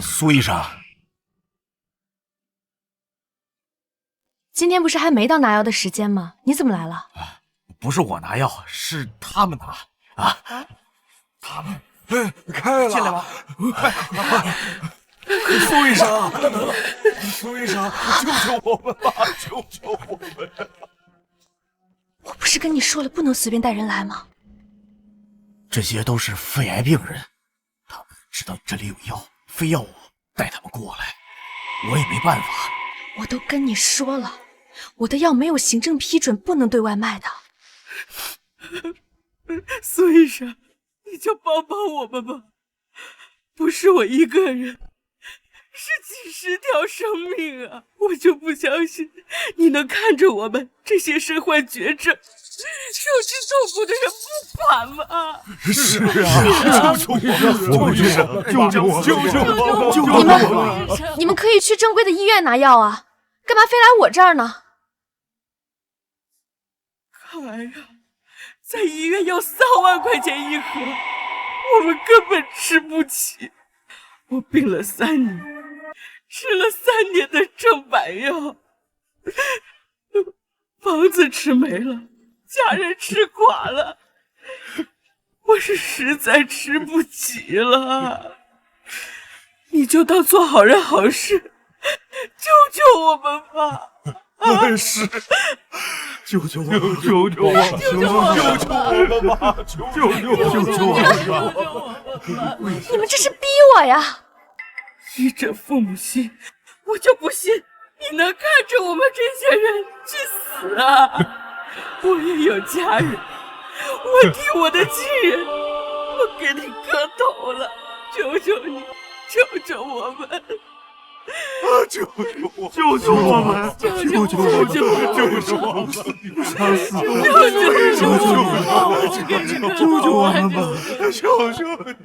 苏医生，今天不是还没到拿药的时间吗？你怎么来了？不是我拿药，是他们拿啊！他们开了，进来吧，苏医生，苏医生，救救我们吧！救救我们！我不是跟你说了不能随便带人来吗？这些都是肺癌病人，他们知道你这里有药，非要我带他们过来，我也没办法。我都跟你说了，我的药没有行政批准，不能对外卖的。苏医生，你就帮帮我们吧，不是我一个人，是几十条生命啊！我就不相信你能看着我们这些身患绝症、受尽痛苦的人不管吗？是啊，救救我！救救我！你们可以去正规的医院拿药啊，干嘛非来我这儿呢？看呀，在医院要3万块钱一盒，我们根本吃不起。我病了3年，吃了3年的正版药，房子吃没了，家人吃垮了，我是实在吃不起了。你就当做好人好事，救救我们吧！我也是，救救我！救救我！救救我们吧！救救我！你们这是逼我呀！医者父母心，我就不信你能看着我们这些人去死啊！我也有家人，我替我的亲人，我给你磕头了，求求你，救救我们！救救我！救救我们！救救我！救救我！杀死我！救救我们吧！求求你！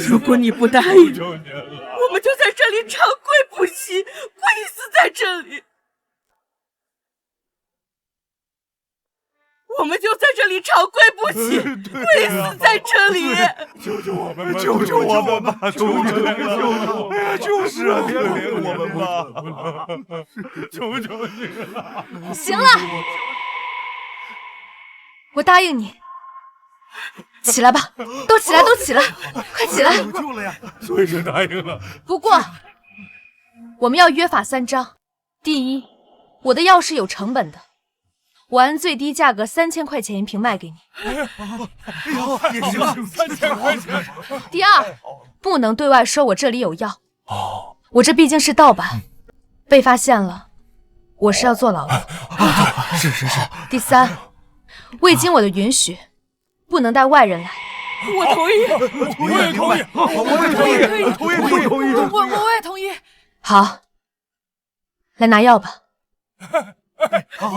如果你不答应，我们就在这里长跪不息，跪死在这里。我们就在这里长跪不起，跪死在这里！救救我们！救救我们吧！求求你了！哎呀，就是啊，怜悯我们吧！求求你了！行了，我答应你。起来吧，都起来，都起来，快起来！有救了呀！苏医生答应了。不过，我们要约法3章。第一，我的药是有成本的。我按最低价格3000块钱一瓶卖给你。也行，3000块钱。第二，不能对外说我这里有药。我这毕竟是盗版，被发现了，我是要坐牢的。是。第三，未经我的允许，不能带外人来。我同意，我也同意，我也同意。好，来拿药吧。好，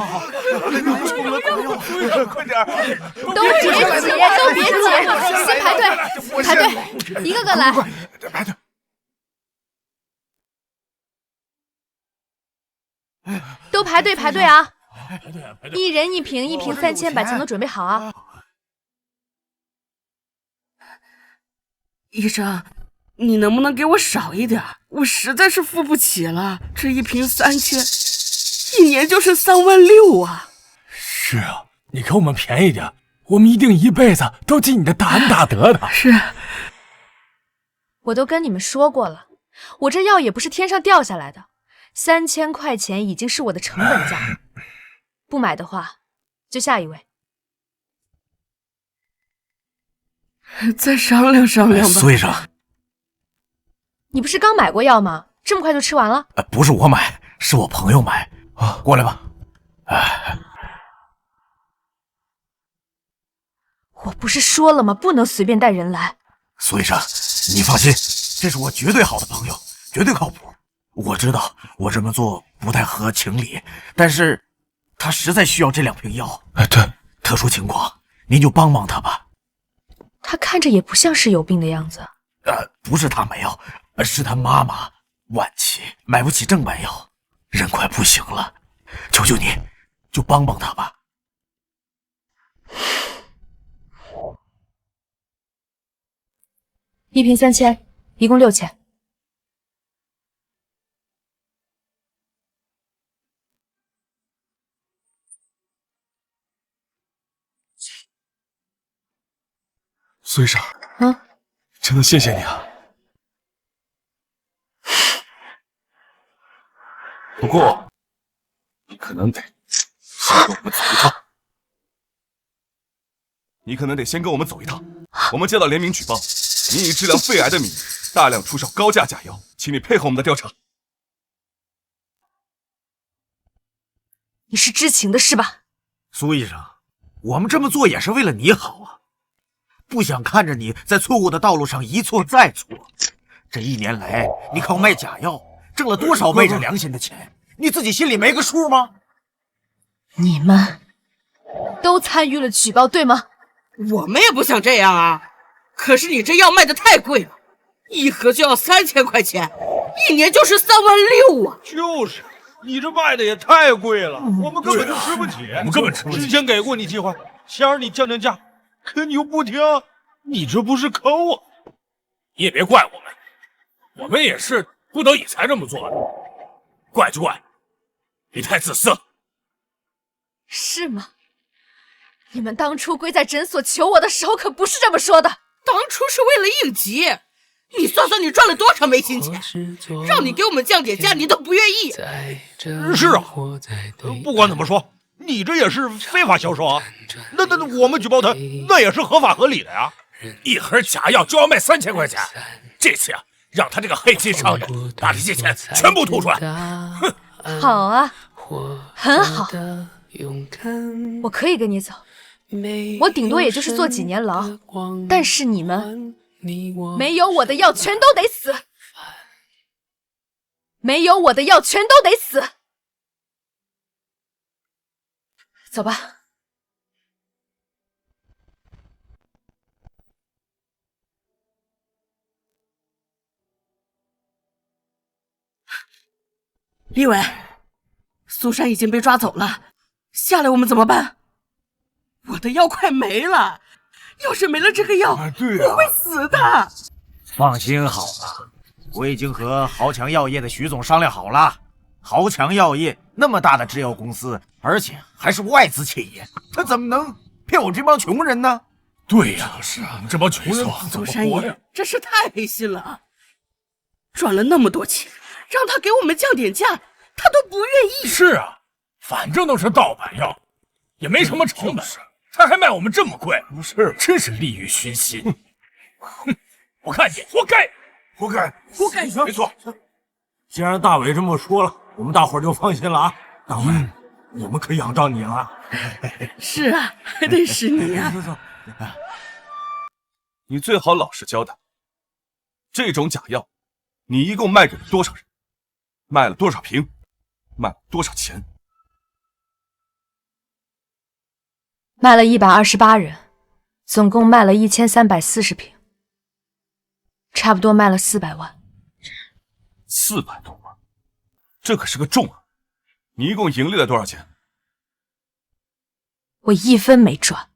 快点！都别急，先排队，一个个来。排队。都排队啊！一人1瓶，1瓶3000，把钱都准备好啊！医生，你能不能给我少一点？我实在是付不起了，这1瓶3000，1年就是36000啊！是啊，你给我们便宜点，我们一定一辈子都记你的大恩大德的。是，我都跟你们说过了，我这药也不是天上掉下来的，3000块钱已经是我的成本价，不买的话，就下一位。再商量商量吧。苏医生，你不是刚买过药吗？这么快就吃完了？不是我买，是我朋友买啊，过来吧。我不是说了吗？不能随便带人来。苏医生，你放心，这是我绝对好的朋友，绝对靠谱。我知道我这么做不太合情理，但是他实在需要这2瓶药。对，特殊情况，您就帮帮他吧。他看着也不像是有病的样子。不是他没有，是他妈妈晚期，买不起正版药，人快不行了。求求你，就帮帮他吧。1瓶3000，一共6000。苏医生，真的谢谢你啊。不过，你可能得先跟我们走一趟。你可能得先跟我们走一趟。我们接到联名举报，你以治疗肺癌的名义大量出售高价假药，请你配合我们的调查。你是知情的是吧？苏医生，我们这么做也是为了你好啊，不想看着你在错误的道路上一错再错。这1年来，你靠卖假药挣了多少昧着良心的钱，你自己心里没个数吗？你们都参与了举报，对吗？我们也不想这样啊，可是你这药卖的太贵了，一盒就要3000块钱，1年就是36000啊！就是，你这卖的也太贵了，我们根本就吃不起。我们根本吃不起。之前给过你机会，想让你降价，可你又不听，你这不是抠啊！你也别怪我们，我们也是不得已才这么做的。怪就怪你太自私了。是吗？你们当初归在诊所求我的时候可不是这么说的。当初是为了应急，你算算你赚了多少没心钱，让你给我们降点价你都不愿意。是啊，不管怎么说，你这也是非法销售啊。那我们举报他，那也是合法合理的呀。一盒假药就要卖3000块钱，这次呀，让他这个黑心商人把这些钱全部吐出来。哼，好啊，很好，我可以跟你走，我顶多也就是坐几年牢，但是你们没有我的药全都得死，没有我的药全都得死。走吧。李伟，苏珊已经被抓走了，下来我们怎么办？我的药快没了，要是没了这个药，我会死的。放心好了，我已经和豪强药业的徐总商量好了。豪强药业那么大的制药公司，而且还是外资企业，他怎么能骗我这帮穷人呢？对呀，是啊，这帮穷人怎么活呀？真是太黑心了，赚了那么多钱，让他给我们降点价，他都不愿意。是啊，反正都是盗版药，也没什么成本，他还卖我们这么贵，不是？真是利欲熏心。哼，我看你活该，活该，活该！没错。既然大伟这么说了，我们大伙儿就放心了啊。大伟，我们可仰仗你了。是啊，还得是你啊。你最好老实交代，这种假药，你一共卖给了多少人？卖了多少瓶？卖了多少钱？卖了128人，总共卖了1340瓶，差不多卖了400万。400多万，这可是个重啊！你一共盈利了多少钱？我1分没赚。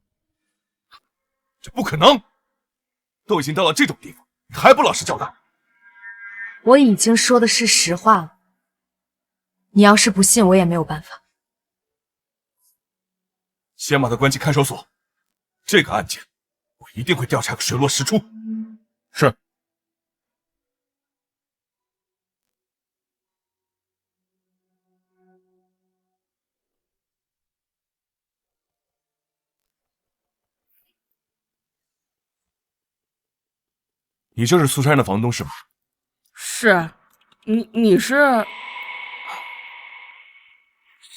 这不可能！都已经到了这种地方，你还不老实交代？我已经说的是实话了，你要是不信，我也没有办法。先把他关进看守所，这个案件我一定会调查个水落石出。是。你就是苏珊的房东是吗？是，你是？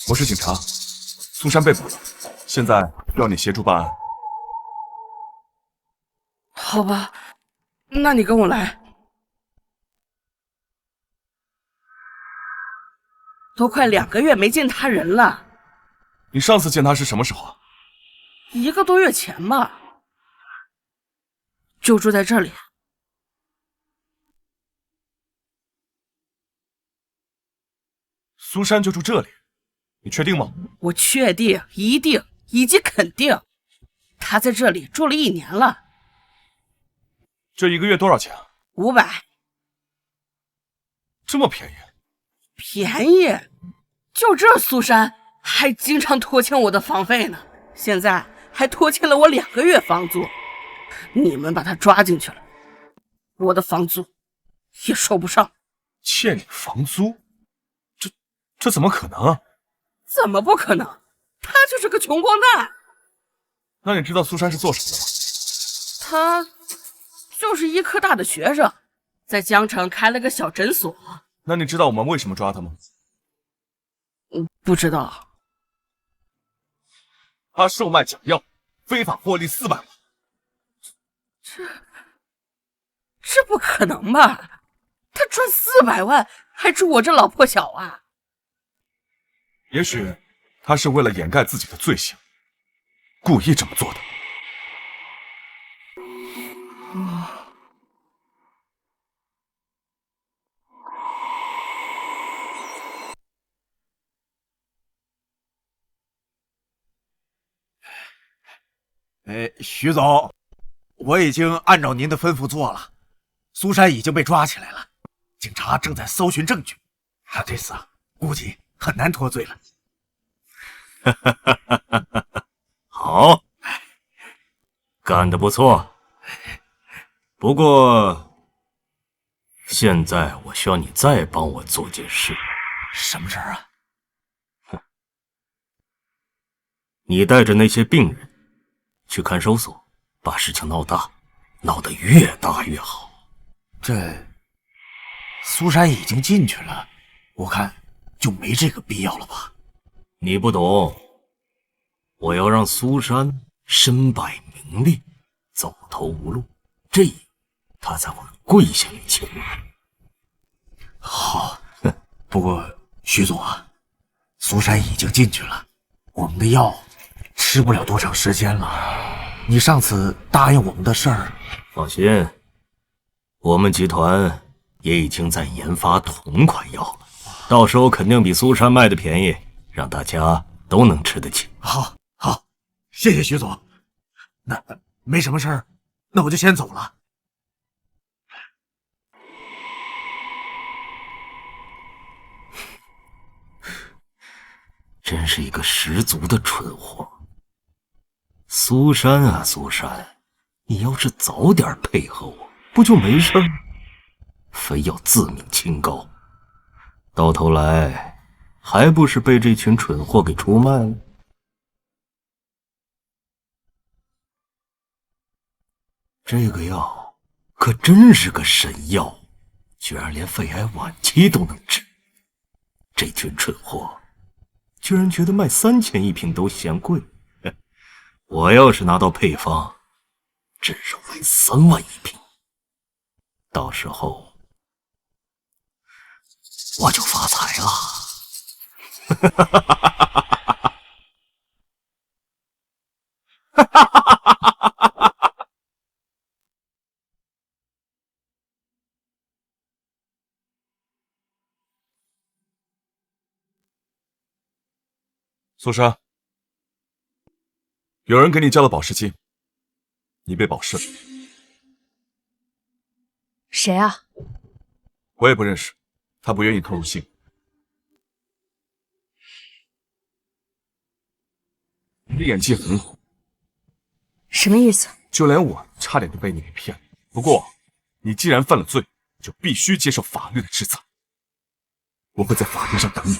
我是警察，苏珊被捕了，现在要你协助办案。好吧，那你跟我来。都快2个月没见他人了。你上次见他是什么时候啊？1个多月前吧，就住在这里。苏珊就住这里，你确定吗？我确定，一定，以及肯定，他在这里住了1年了。这1个月多少钱啊？500。这么便宜？便宜？就这苏珊还经常拖欠我的房费呢，现在还拖欠了我2个月房租。你们把他抓进去了，我的房租也收不上。欠你房租？这怎么可能啊？怎么不可能？他就是个穷光蛋。那你知道苏珊是做什么的吗？他就是医科大的学生，在江城开了个小诊所。那你知道我们为什么抓他吗？不知道。他售卖假药，非法获利400万。这不可能吧？他赚400万，还住我这老破小啊？也许他是为了掩盖自己的罪行，故意这么做的。徐总，我已经按照您的吩咐做了，苏珊已经被抓起来了，警察正在搜寻证据，他这次估计很难脱罪了。好，干得不错。不过，现在我需要你再帮我做件事。什么事儿啊？你带着那些病人去看守所，把事情闹大，闹得越大越好。这苏珊已经进去了，我看就没这个必要了吧？你不懂，我要让苏珊身败名裂，走投无路，这样她才会跪下来求你。好，不过徐总啊，苏珊已经进去了，我们的药吃不了多长时间了。你上次答应我们的事儿，放心，我们集团也已经在研发同款药了，到时候肯定比苏珊卖的便宜，让大家都能吃得起。好，谢谢徐总。那没什么事儿，那我就先走了。真是一个十足的蠢货。苏珊啊，苏珊，你要是早点配合我，不就没事儿？非要自命清高，到头来还不是被这群蠢货给出卖了？这个药可真是个神药，居然连肺癌晚期都能治。这群蠢货居然觉得卖3000一瓶都嫌贵，我要是拿到配方，至少卖3万一瓶，到时候我就发财了。苏珊，有人给你交了保释金，你被保释了。谁啊？我也不认识，他不愿意透露姓。你的演技很好，什么意思？就连我差点就被你给骗了。不过，你既然犯了罪，就必须接受法律的制裁。我会在法庭上等你。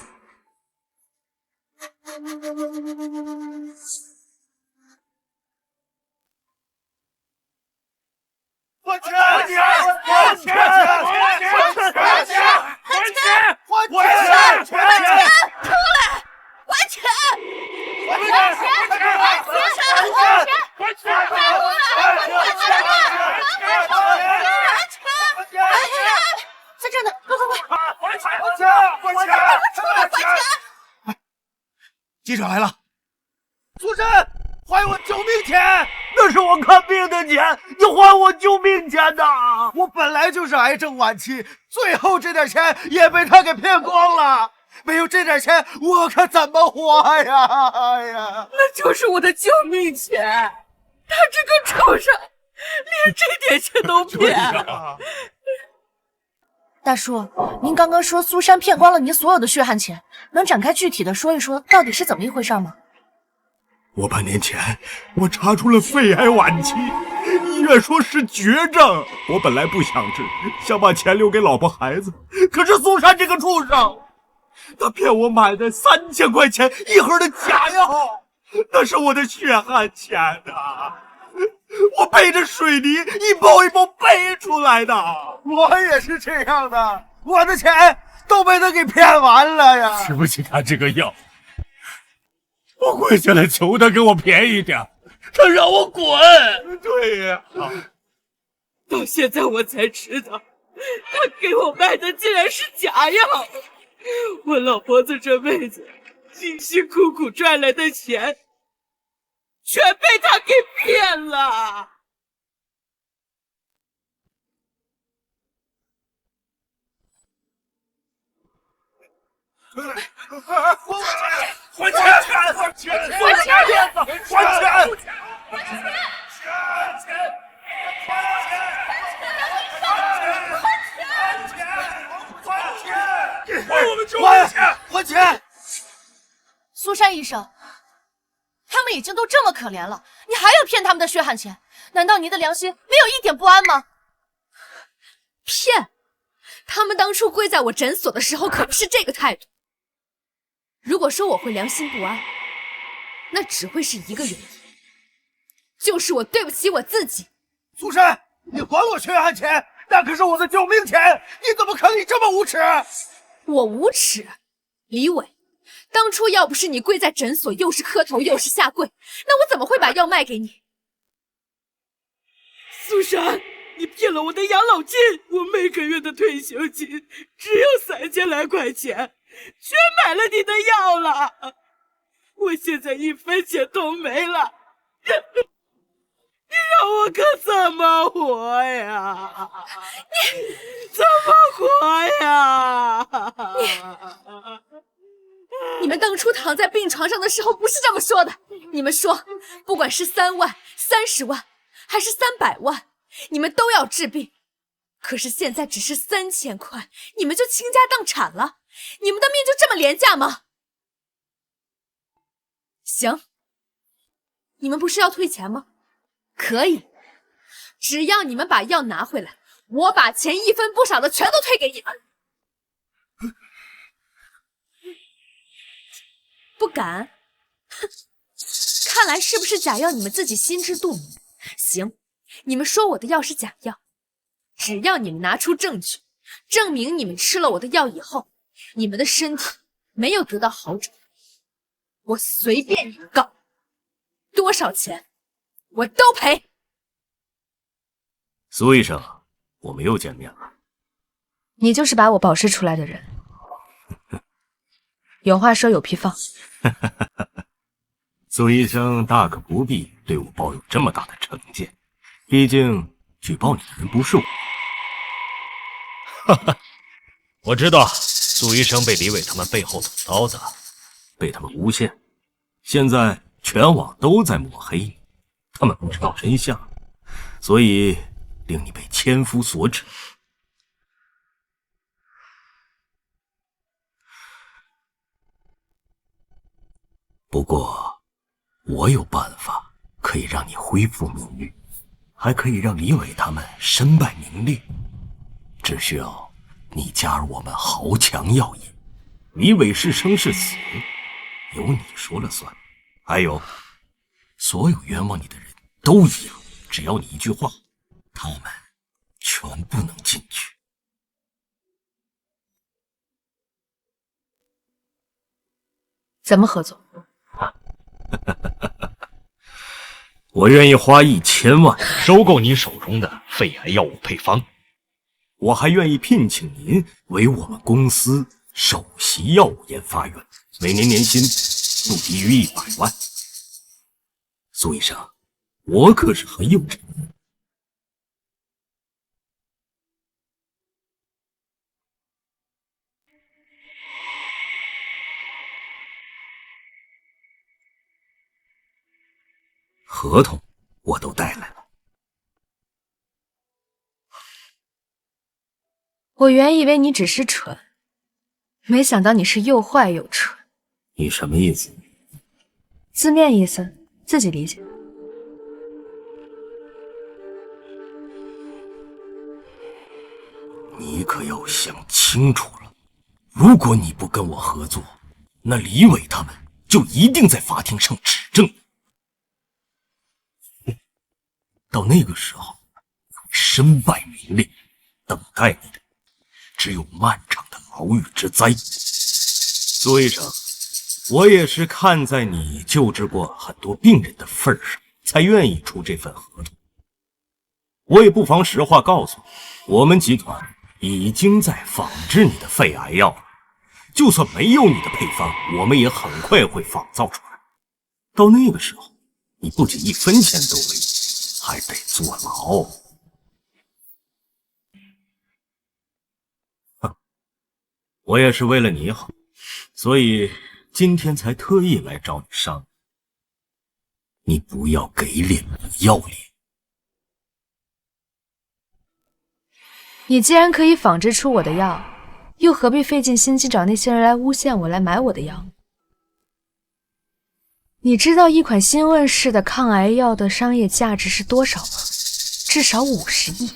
还钱！还钱！还钱！还钱！还钱！还钱！出来！还钱！还钱！还钱！还钱！在这呢！快！还钱！还钱！出来！还钱！记者来了，苏珊，还我救命钱！那是我看病的钱，你还我救命钱呐！我本来就是癌症晚期，最后这点钱也被他给骗光了。没有这点钱，我可怎么活呀？哎呀，那就是我的救命钱！他这个臭傻，连这点钱都骗！大叔，您刚刚说苏珊骗光了您所有的血汗钱，能展开具体的说一说，到底是怎么一回事吗？我半年前，我查出了肺癌晚期，医院说是绝症。我本来不想治，想把钱留给老婆孩子，可是苏珊这个畜生，她骗我买的3000块钱一盒的假药，那是我的血汗钱呐！我背着水泥一包一包背出来的。我也是这样的，我的钱都被他给骗完了呀！吃不起他这个药，我跪下来求他给我便宜点，他让我滚。对呀，到现在我才知道，他给我卖的竟然是假药。我老婆子这辈子辛辛苦苦赚来的钱，全被他给骗了。还钱！还钱！还钱！还钱！还钱！苏珊医生，他们已经都这么可怜了，你还要骗他们的血汗钱？难道您的良心没有一点不安吗？骗！他们当初跪在我诊所的时候可不是这个态度。如果说我会良心不安，那只会是一个原因，就是我对不起我自己。苏珊，你还我血汗钱，那可是我的救命钱，你怎么可以这么无耻？我无耻？李伟，当初要不是你跪在诊所，又是磕头又是下跪，那我怎么会把药卖给你？苏珊，你骗了我的养老金，我每个月的退休金只有3000来块钱，全买了你的药了，我现在1分钱都没了，你让我可怎么活呀？你怎么活呀？你们当初躺在病床上的时候不是这么说的，你们说不管是3万、30万还是300万，你们都要治病。可是现在只是3000块，你们就倾家荡产了？你们的命就这么廉价吗？行，你们不是要退钱吗？可以，只要你们把药拿回来，我把钱一分不少的全都退给你们。不敢？哼，看来是不是假药你们自己心知肚明。行，你们说我的药是假药，只要你们拿出证据，证明你们吃了我的药以后，你们的身体没有得到好转，我随便你们告，多少钱我都赔。苏医生，我们又见面了。你就是把我保释出来的人。有话说有屁放。苏医生大可不必对我抱有这么大的成见，毕竟举报你的人不是我。我知道苏医生被李伟他们背后捅刀子，被他们诬陷，现在全网都在抹黑你，他们不知道真相，所以令你被千夫所指。不过，我有办法可以让你恢复名誉，还可以让李伟他们身败名裂。只需要你加入我们豪强药业，李伟是生是死，由你说了算。还有，所有冤枉你的人都一样，只要你一句话，他们全不能进去。怎么合作？我愿意花1000万收购你手中的肺癌药物配方，我还愿意聘请您为我们公司首席药物研发员，每年年薪不低于100万。苏医生，我可是很有诚意。合同我都带来了。我原以为你只是蠢，没想到你是又坏又蠢。你什么意思？字面意思自己理解。你可要想清楚了，如果你不跟我合作，那李伟他们就一定在法庭上指证你。到那个时候，身败名裂，等待你的只有漫长的牢狱之灾。苏医生，我也是看在你救治过很多病人的份上，才愿意出这份合同。我也不妨实话告诉你，我们集团已经在仿制你的肺癌药了，就算没有你的配方，我们也很快会仿造出来。到那个时候，你不仅1分钱都没有，还得坐牢。哼，我也是为了你好，所以今天才特意来找你商量。你不要给脸不要脸。你既然可以仿制出我的药，又何必费尽心机找那些人来诬陷我，来买我的药？你知道一款新问世的抗癌药的商业价值是多少吗？至少50亿。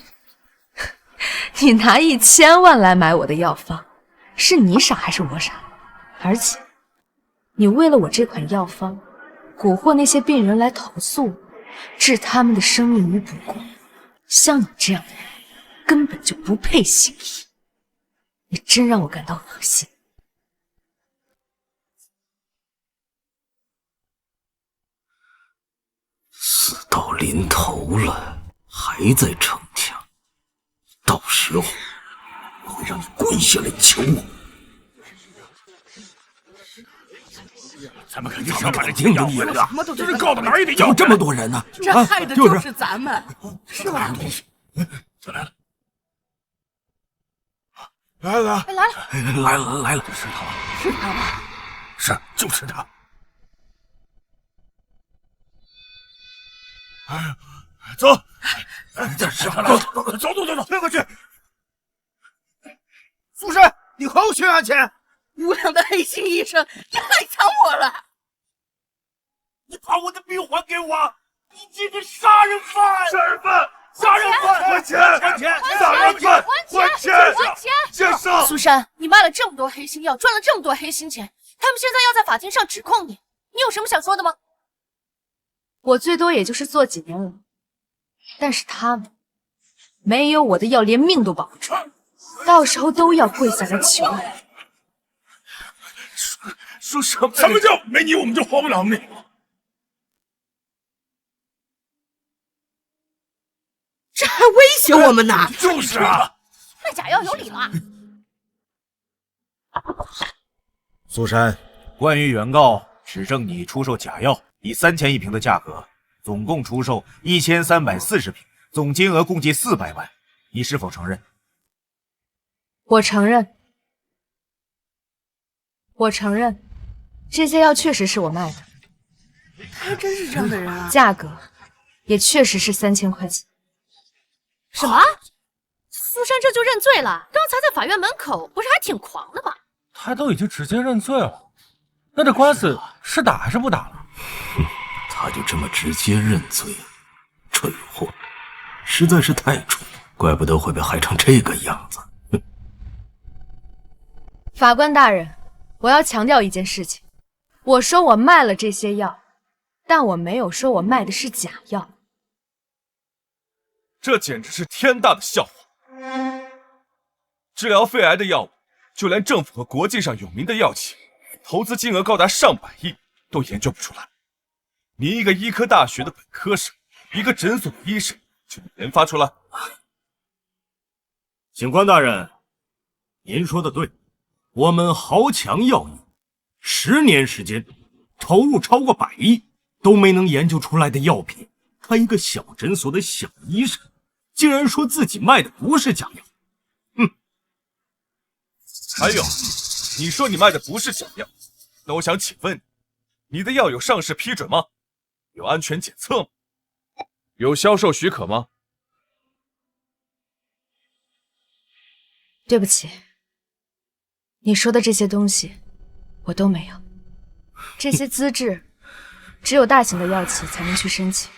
你拿1000万来买我的药方，是你傻还是我傻？而且，你为了我这款药方，蛊惑那些病人来投诉我，置他们的生命于不顾。像你这样的人，根本就不配行医，你真让我感到恶心。死到临头了，还在逞强，到时候我会让你跪下来求我。咱们肯定是要把这病都医了，就是告到哪儿也得要这么多人呢，这害的就是咱们，是吧？就来了。来了，来了，是他，是他吧？是，就是他。哎，走，这是他来了，走，推过去。苏珊，你还我血汗钱！无良的黑心医生，你害惨我了！你把我的病还给我！你这个杀人犯！杀人犯！还钱！杀人犯！还钱！先生，苏珊，你卖了这么多黑心药，赚了这么多黑心钱，他们现在要在法庭上指控你，你有什么想说的吗？我最多也就是坐几年牢，但是他们没有我的药，连命都保不住，到时候都要跪下来求我。说什么？什么叫没你我们就活不了命？这还威胁我们呢！就是啊，卖假药有理了。苏珊，关于原告指证你出售假药，以3000一瓶的价格，总共出售1340瓶，总金额共计400万，你是否承认？我承认，这些药确实是我卖的，他还真是这样的人啊！价格也确实是3000块钱。什么？苏珊这就认罪了？刚才在法院门口不是还挺狂的吗？他都已经直接认罪了，那这官司是打还是不打了？他就这么直接认罪，蠢货，实在是太蠢，怪不得会被害成这个样子。法官大人，我要强调一件事情，我说我卖了这些药，但我没有说我卖的是假药。这简直是天大的笑话！治疗肺癌的药物，就连政府和国际上有名的药企，投资金额高达上百亿，都研究不出来。你一个医科大学的本科生，一个诊所的医生，就能研发出来？警官大人，您说的对，我们豪强药业10年时间，投入超过100亿，都没能研究出来的药品，他一个小诊所的小医生，竟然说自己卖的不是假药。还有，你说你卖的不是假药，那我想请问你的药有上市批准吗？有安全检测吗？有销售许可吗？对不起，你说的这些东西我都没有，这些资质只有大型的药企才能去申请，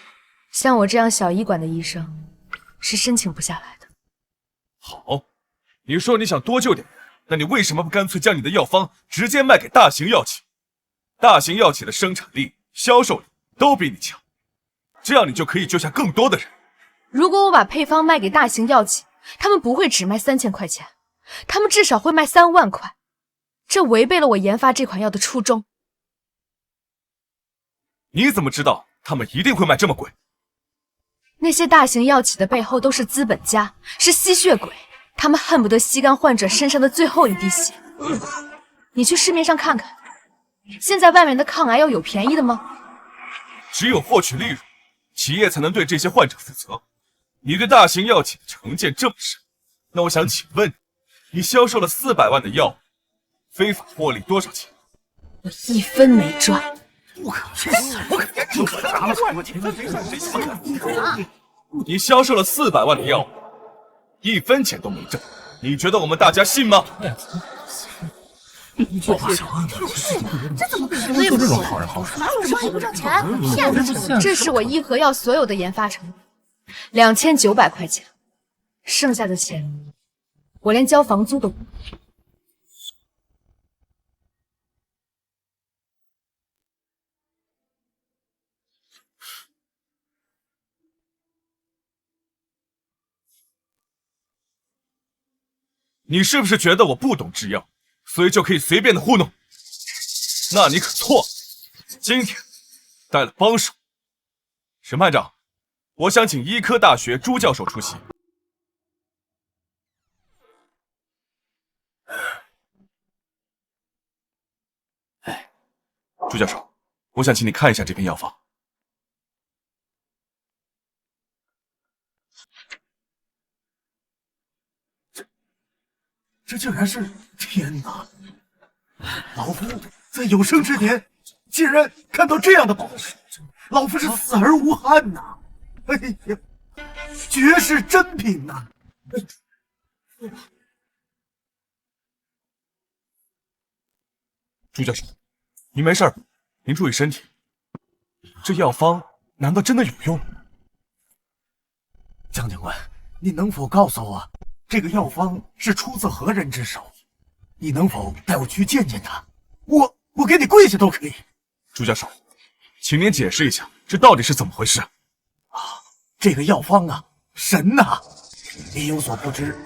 像我这样小医馆的医生是申请不下来的。好，你说你想多救点人，那你为什么不干脆将你的药方直接卖给大型药企？大型药企的生产力、销售力都比你强，这样你就可以救下更多的人。如果我把配方卖给大型药企，他们不会只卖3000块钱，他们至少会卖3万块，这违背了我研发这款药的初衷。你怎么知道他们一定会卖这么贵？那些大型药企的背后都是资本家，是吸血鬼，他们恨不得吸干患者身上的最后一滴血。你去市面上看看，现在外面的抗癌药有便宜的吗？只有获取利润，企业才能对这些患者负责。你对大型药企的成见这么深，那我想请问你销售了400万的药，非法获利多少钱？我一分没赚。不可能！你销售了400万的药，1分钱都没挣，你觉得我们大家信吗？这怎么可能？就这种好人好事，哪有生意不挣钱？骗子！这是我一盒药所有的研发成本，2900块钱，剩下的钱我连交房租都不够。你是不是觉得我不懂制药，所以就可以随便的糊弄？那你可错了，今天带了帮手。审判长，我想请医科大学朱教授出席。朱教授，我想请你看一下这篇药方。这竟然是……天哪！老夫在有生之年竟然看到这样的宝贝，老夫是死而无憾呐！哎呀，绝世珍品呐！朱教授，您没事吧？您注意身体。这药方难道真的有用？江警官，你能否告诉我，这个药方是出自何人之手？你能否带我去见见他？我给你跪下都可以。朱教授，请您解释一下，这到底是怎么回事？这个药方啊，神呐！你有所不知，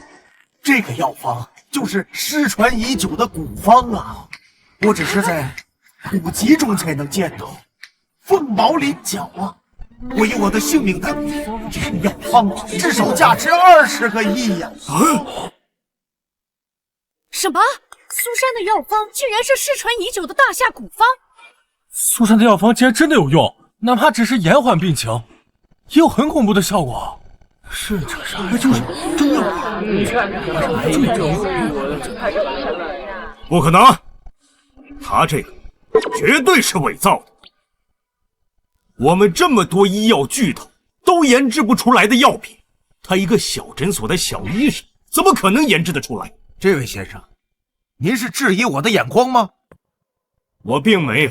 这个药方就是失传已久的古方啊！我只是在古籍中才能见到，凤毛麟角啊！我以我的性命担保，这个药方至少价值20个亿呀！什么？苏珊的药方竟然是失传已久的大夏古方？苏珊的药方竟然真的有用，哪怕只是延缓病情，也有很恐怖的效果。是这啥？就是中药。不可能，他这个绝对是伪造的。我们这么多医药巨头都研制不出来的药品，他一个小诊所的小医生怎么可能研制得出来？这位先生，您是质疑我的眼光吗？我并没有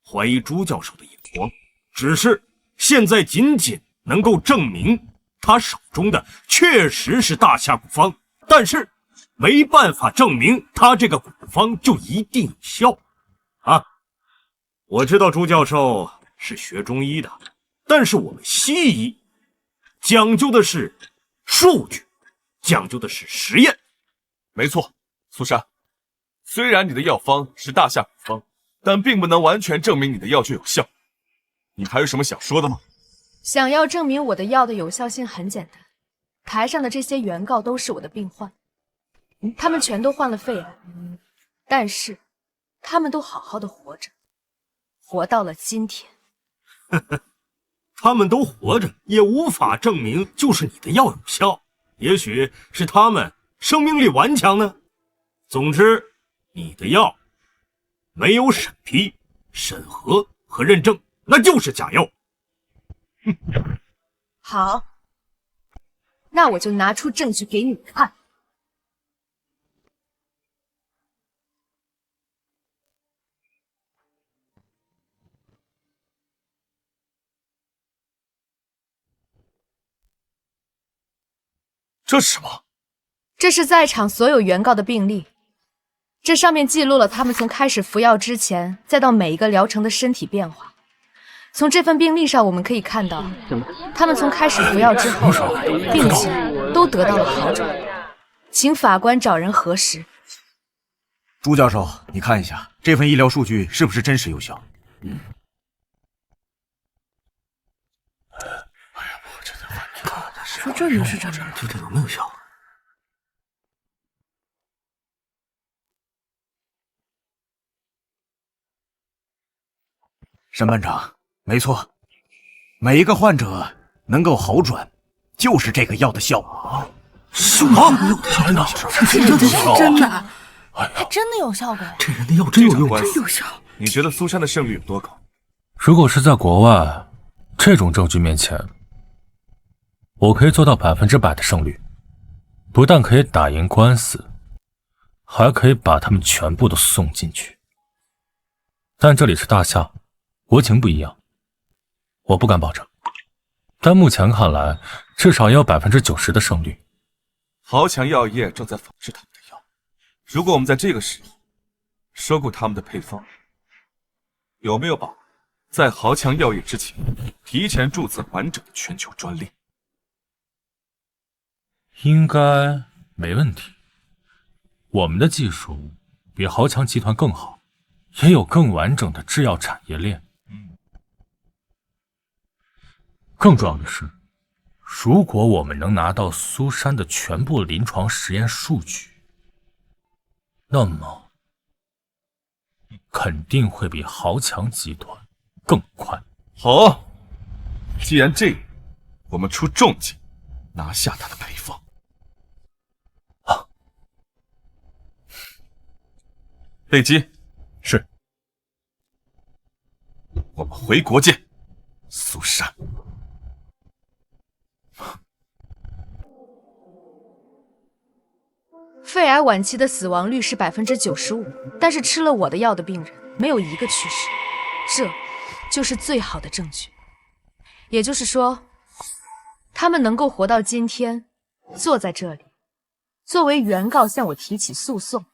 怀疑朱教授的眼光，只是现在仅仅能够证明他手中的确实是大夏古方，但是没办法证明他这个古方就一定有效啊！我知道朱教授是学中医的，但是我们西医讲究的是数据，讲究的是实验。没错，苏珊，虽然你的药方是大夏古方，但并不能完全证明你的药就有效。你还有什么想说的吗？想要证明我的药的有效性很简单，台上的这些原告都是我的病患，他们全都患了肺癌，但是他们都好好的活着，活到了今天。他们都活着，也无法证明就是你的药有效，也许是他们生命力顽强呢。总之，你的药没有审批、审核和认证，那就是假药。好，那我就拿出证据给你看。这是什么？这是在场所有原告的病历，这上面记录了他们从开始服药之前，再到每一个疗程的身体变化。从这份病历上，我们可以看到，他们从开始服药之后，病情都得到了好转。请法官找人核实。朱教授，你看一下这份医疗数据是不是真实有效？说这能是真的？究竟有没有效？沈班长，没错，每一个患者能够好转，就是这个药的效果。什么？真的？真的？还真的有效果。这人的药真有用，真有效。你觉得苏珊的胜率有多高？如果是在国外，这种证据面前，我可以做到100%的胜率，不但可以打赢官司，还可以把他们全部都送进去。但这里是大夏，国情不一样，我不敢保证。但目前看来，至少也有90%的胜率。豪强药业正在仿制他们的药，如果我们在这个时候收购他们的配方，有没有把握在豪强药业之前提前注册完整的全球专利？应该没问题。我们的技术比豪强集团更好，也有更完整的制药产业链。更重要的是，如果我们能拿到苏珊的全部临床实验数据，那么肯定会比豪强集团更快。好，既然这样，我们出重金拿下他的配方。贝基，是。我们回国见，苏珊。肺癌晚期的死亡率是95%，但是吃了我的药的病人没有一个去世，这就是最好的证据。也就是说，他们能够活到今天，坐在这里，作为原告向我提起诉讼，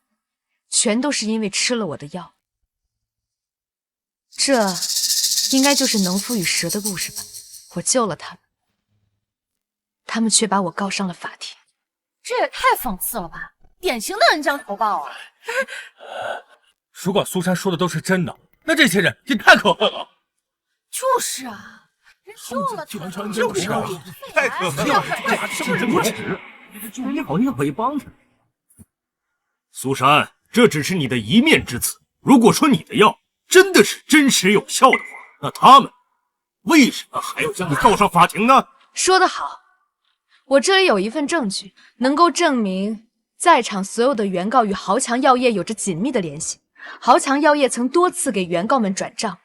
全都是因为吃了我的药。这应该就是农夫与蛇的故事吧？我救了他们，他们却把我告上了法庭。这也太讽刺了吧！典型的恩将仇报啊！如果苏珊说的都是真的，那这些人也太可恨了。就是啊，人救了他，就是啊，太可恨了！是不是不止？居然好像可以帮他。苏珊，这只是你的一面之词。如果说你的药真的是真实有效的话，那他们为什么还要将你告上法庭呢？说得好，我这里有一份证据，能够证明在场所有的原告与豪强药业有着紧密的联系。豪强药业曾多次给原告们转账，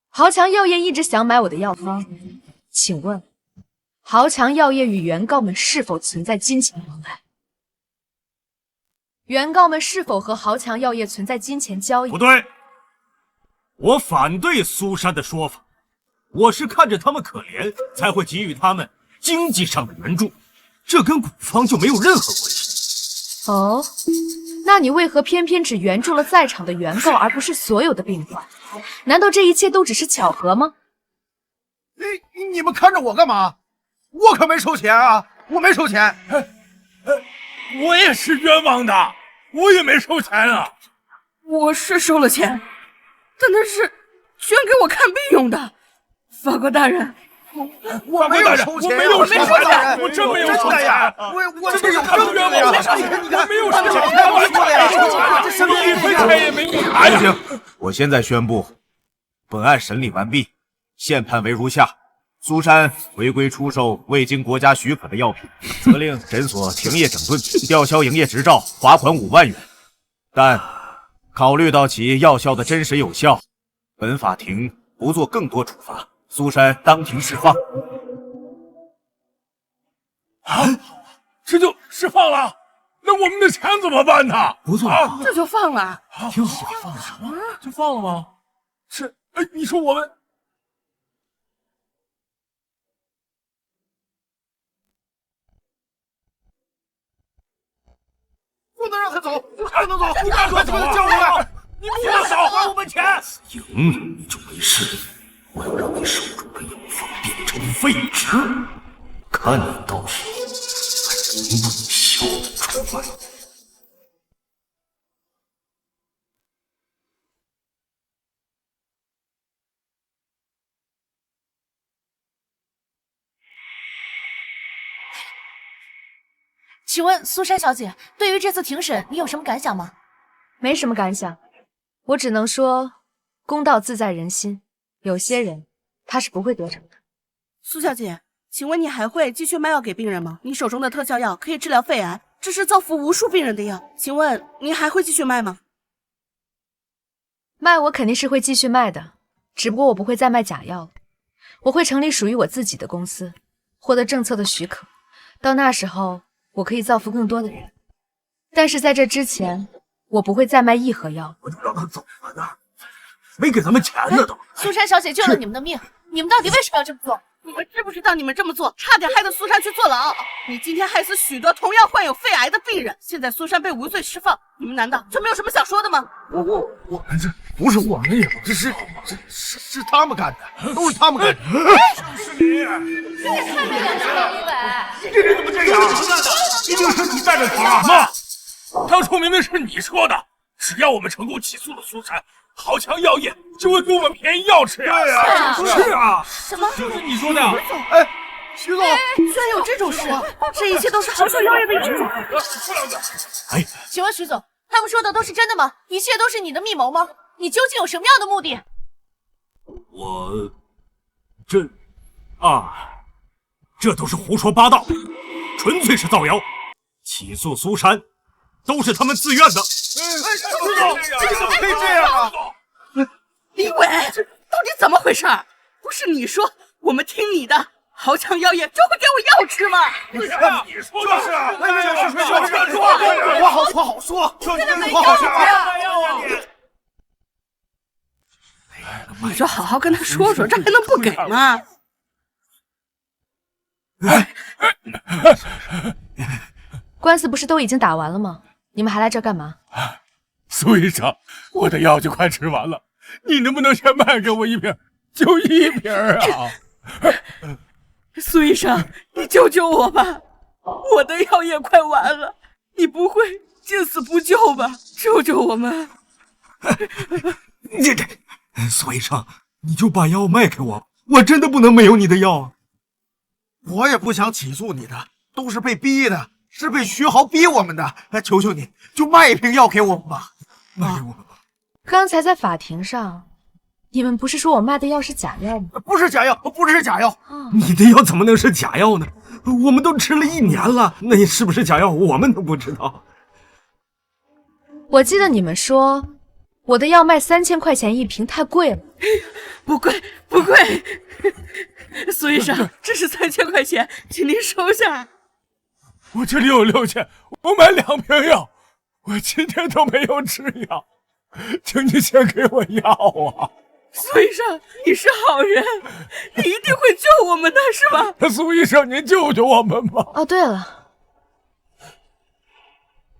豪强药业一直想买我的药方。请问，豪强药业与原告们是否存在金钱往来？原告们是否和豪强药业存在金钱交易？不对，我反对苏珊的说法。我是看着他们可怜，才会给予他们经济上的援助，这跟古方就没有任何关系。哦，那你为何偏偏只援助了在场的原告，而不是所有的病患？难道这一切都只是巧合吗？你们看着我干嘛？我可没收钱啊！我没收钱。我也是冤枉的，我也没收钱啊。我是收了钱，但那是捐给我看病用的。法官大人，我没有收钱，我没有收钱，我真没有收钱，我这是太冤枉了！你看，我没有收钱，这什么一分钱也没有。行，我现在宣布，本案审理完毕，现判为如下：苏珊违规出售未经国家许可的药品，责令诊所停业整顿，吊销营业执照，罚款5万元。但考虑到其药效的真实有效，本法庭不做更多处罚，苏珊当庭释放。啊，这就释放了？那我们的钱怎么办呢？不错，这就放了？挺好，放了什么？就放了吗？是，你说我们？不能让他走，不能走，你赶快把他叫过来！你不能少还我们钱！赢了你就没事，我要让你手中的药方变成废纸，看你到时还能不能笑得出来。请问苏珊小姐，对于这次庭审，你有什么感想吗？没什么感想，我只能说，公道自在人心。有些人他是不会得逞的。苏小姐，请问你还会继续卖药给病人吗？你手中的特效药可以治疗肺癌，这是造福无数病人的药，请问你还会继续卖吗？卖我肯定是会继续卖的，只不过我不会再卖假药了。我会成立属于我自己的公司，获得政策的许可，到那时候我可以造福更多的人。但是在这之前，我不会再卖义和药。我就让他走了呢，没给咱们钱呢都。苏珊小姐救了你们的命，你们到底为什么要这么做？你们知不知道你们这么做差点害得苏珊去坐牢？你今天害死许多同样患有肺癌的病人，现在苏珊被无罪释放，你们难道就没有什么想说的吗？我们这不是我们也不是他们干的，都是他们干的。是你，这也太没良心了，李伟！这人怎么这样？一定是你带着他妈！当初明明是你说的，只要我们成功起诉了苏珊，豪强药业就会给我们便宜药吃呀！对啊，是啊，什么？就是你说的。哎，徐总，居然有这种事！这一切都是豪强药业的阴谋。哎，请问徐总，他们说的都是真的吗？一切都是你的密谋吗？你究竟有什么样的目的？这都是胡说八道，纯粹是造谣。起诉苏珊都是他们自愿的。徐总，你怎么可以这样啊？李伟，到底怎么回事？不是你说我们听你的，豪强药业就会给我药吃吗？对呀，你说的是，我好说，我好说。你就好好跟他说说，这还能不给吗？官司不是都已经打完了吗？你们还来这干嘛？苏医生，我的药就快吃完了，你能不能先卖给我一瓶？就一瓶啊！苏医生，你救救我吧，我的药也快完了，你不会见死不救吧？救救我们！苏医生，你就把药卖给我，我真的不能没有你的药。我也不想起诉你的，都是被逼的，是被徐豪逼我们的。求求你，就卖一瓶药给我们吧，卖给我们吧。刚才在法庭上，你们不是说我卖的药是假药吗？不是假药，不是假药。你的药怎么能是假药呢？我们都吃了1年了，那是不是假药我们都不知道。我记得你们说我的药卖3000块钱一瓶太贵了。不贵不贵，苏医生，这是3000块钱，请您收下。我这里有6000，我买2瓶药，我今天都没有吃药，请你先给我药啊！苏医生，你是好人，你一定会救我们的，是吧？苏医生，您救救我们吧！哦，对了，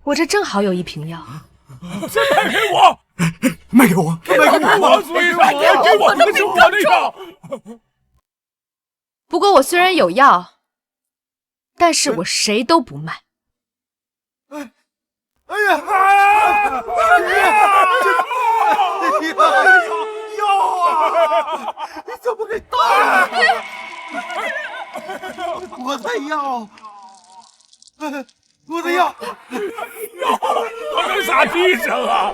我这正好有1瓶药，卖给我！卖给我！给我！苏医生，给我！这是我的药。不过我虽然有药，但是我谁都不卖。哎呀！药啊！你怎么给倒了？我的药！我的药！我能撒地上啊！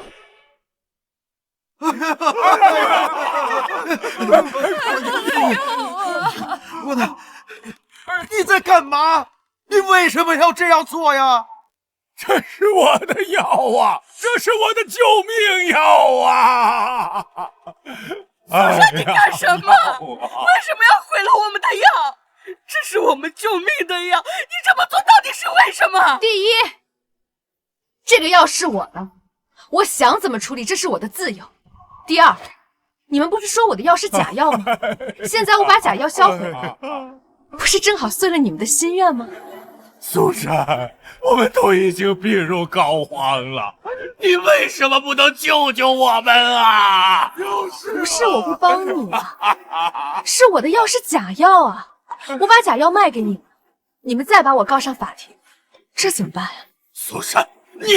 我的，你在干嘛？你为什么要这样做呀？这是我的药啊！这是我的救命药啊！苏珊，你干什么？为什么要毁了我们的药？这是我们救命的药，你这么做到底是为什么？第一，这个药是我的，我想怎么处理这是我的自由。第二，你们不是说我的药是假药吗？现在我把假药销毁了，不是正好遂了你们的心愿吗？苏珊，我们都已经病入膏肓了，你为什么不能救救我们啊？不是我不帮你啊，是我的药是假药啊！我把假药卖给你们，你们再把我告上法庭，这怎么办呀？苏珊，你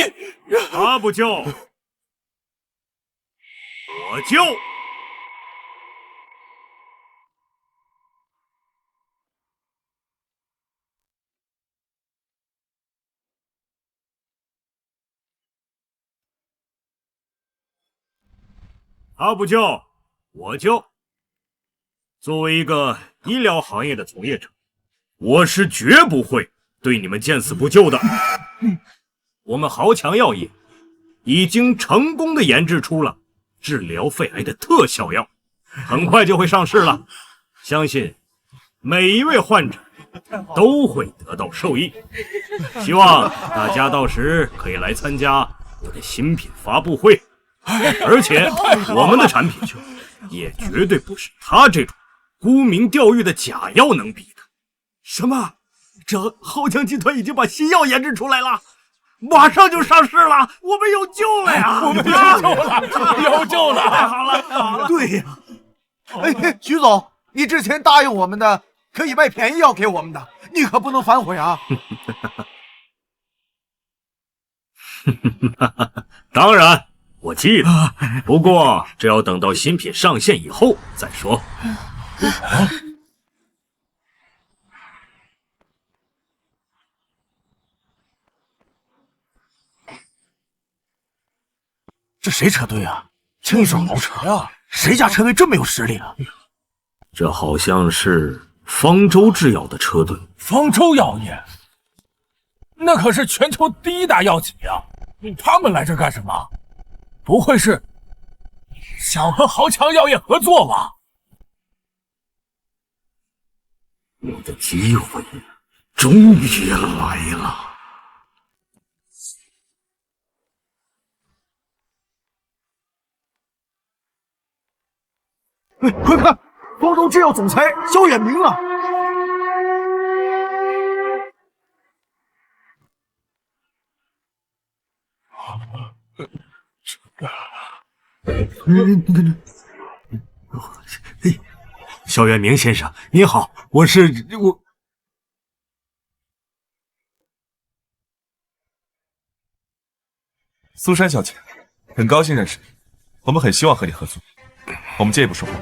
他不救，我救。他不救，我救。作为一个医疗行业的从业者，我是绝不会对你们见死不救的。我们豪强药业已经成功的研制出了治疗肺癌的特效药，很快就会上市了。相信每一位患者都会得到受益。希望大家到时可以来参加我的新品发布会。而且我们的产品也绝对不是他这种沽名钓誉的假药能比的。什么？这豪强集团已经把新药研制出来了，马上就上市了，我们有救了呀！我们有救了，有救了！太好了，太好了！对呀，哎，徐总，你之前答应我们的可以卖便宜药给我们的，你可不能反悔啊！当然。我记得，不过这要等到新品上线以后再说。这谁车队啊？清一色豪车呀！谁家车队这么有实力啊？这好像是方舟制药的车队。方舟药业，那可是全球第一大药企呀！他们来这干什么？不会是想和豪强药业合作吧？我的机会终于来了！哎，快看，方舟制药总裁萧远明啊！萧远明先生，您好，我苏珊小姐，很高兴认识你，我们很希望和你合作，我们借一步说话。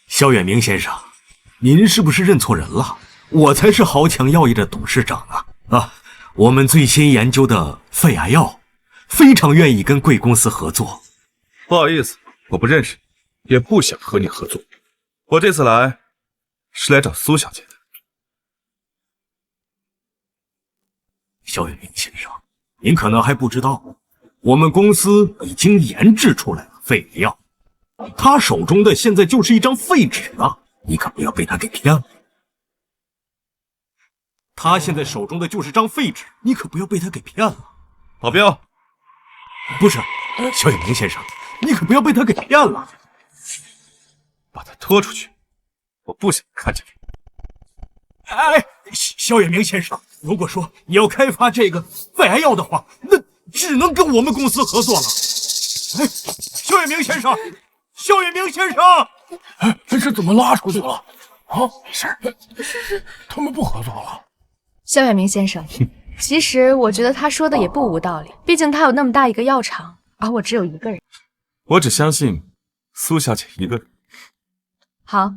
萧远明先生，您是不是认错人了？我才是豪强药业的董事长啊！我们最新研究的肺癌药，非常愿意跟贵公司合作。不好意思，我不认识你，也不想和你合作。我这次来是来找苏小姐的。萧远明先生，您可能还不知道，我们公司已经研制出来了肺癌药。他手中的现在就是一张废纸啊！你可不要被他给骗了。他现在手中的就是张废纸，你可不要被他给骗了。保镖，不是，萧远明先生，你可不要被他给骗了。把他拖出去，我不想看见你。哎，萧远明先生，如果说你要开发这个肺癌药的话，那只能跟我们公司合作了。哎，萧远明先生。萧远明先生，这是怎么拉出去了？啊，没事，他们不合作了。萧远明先生，其实我觉得他说的也不无道理，毕竟他有那么大一个药厂，而我只有一个人。我只相信苏小姐一个人。好，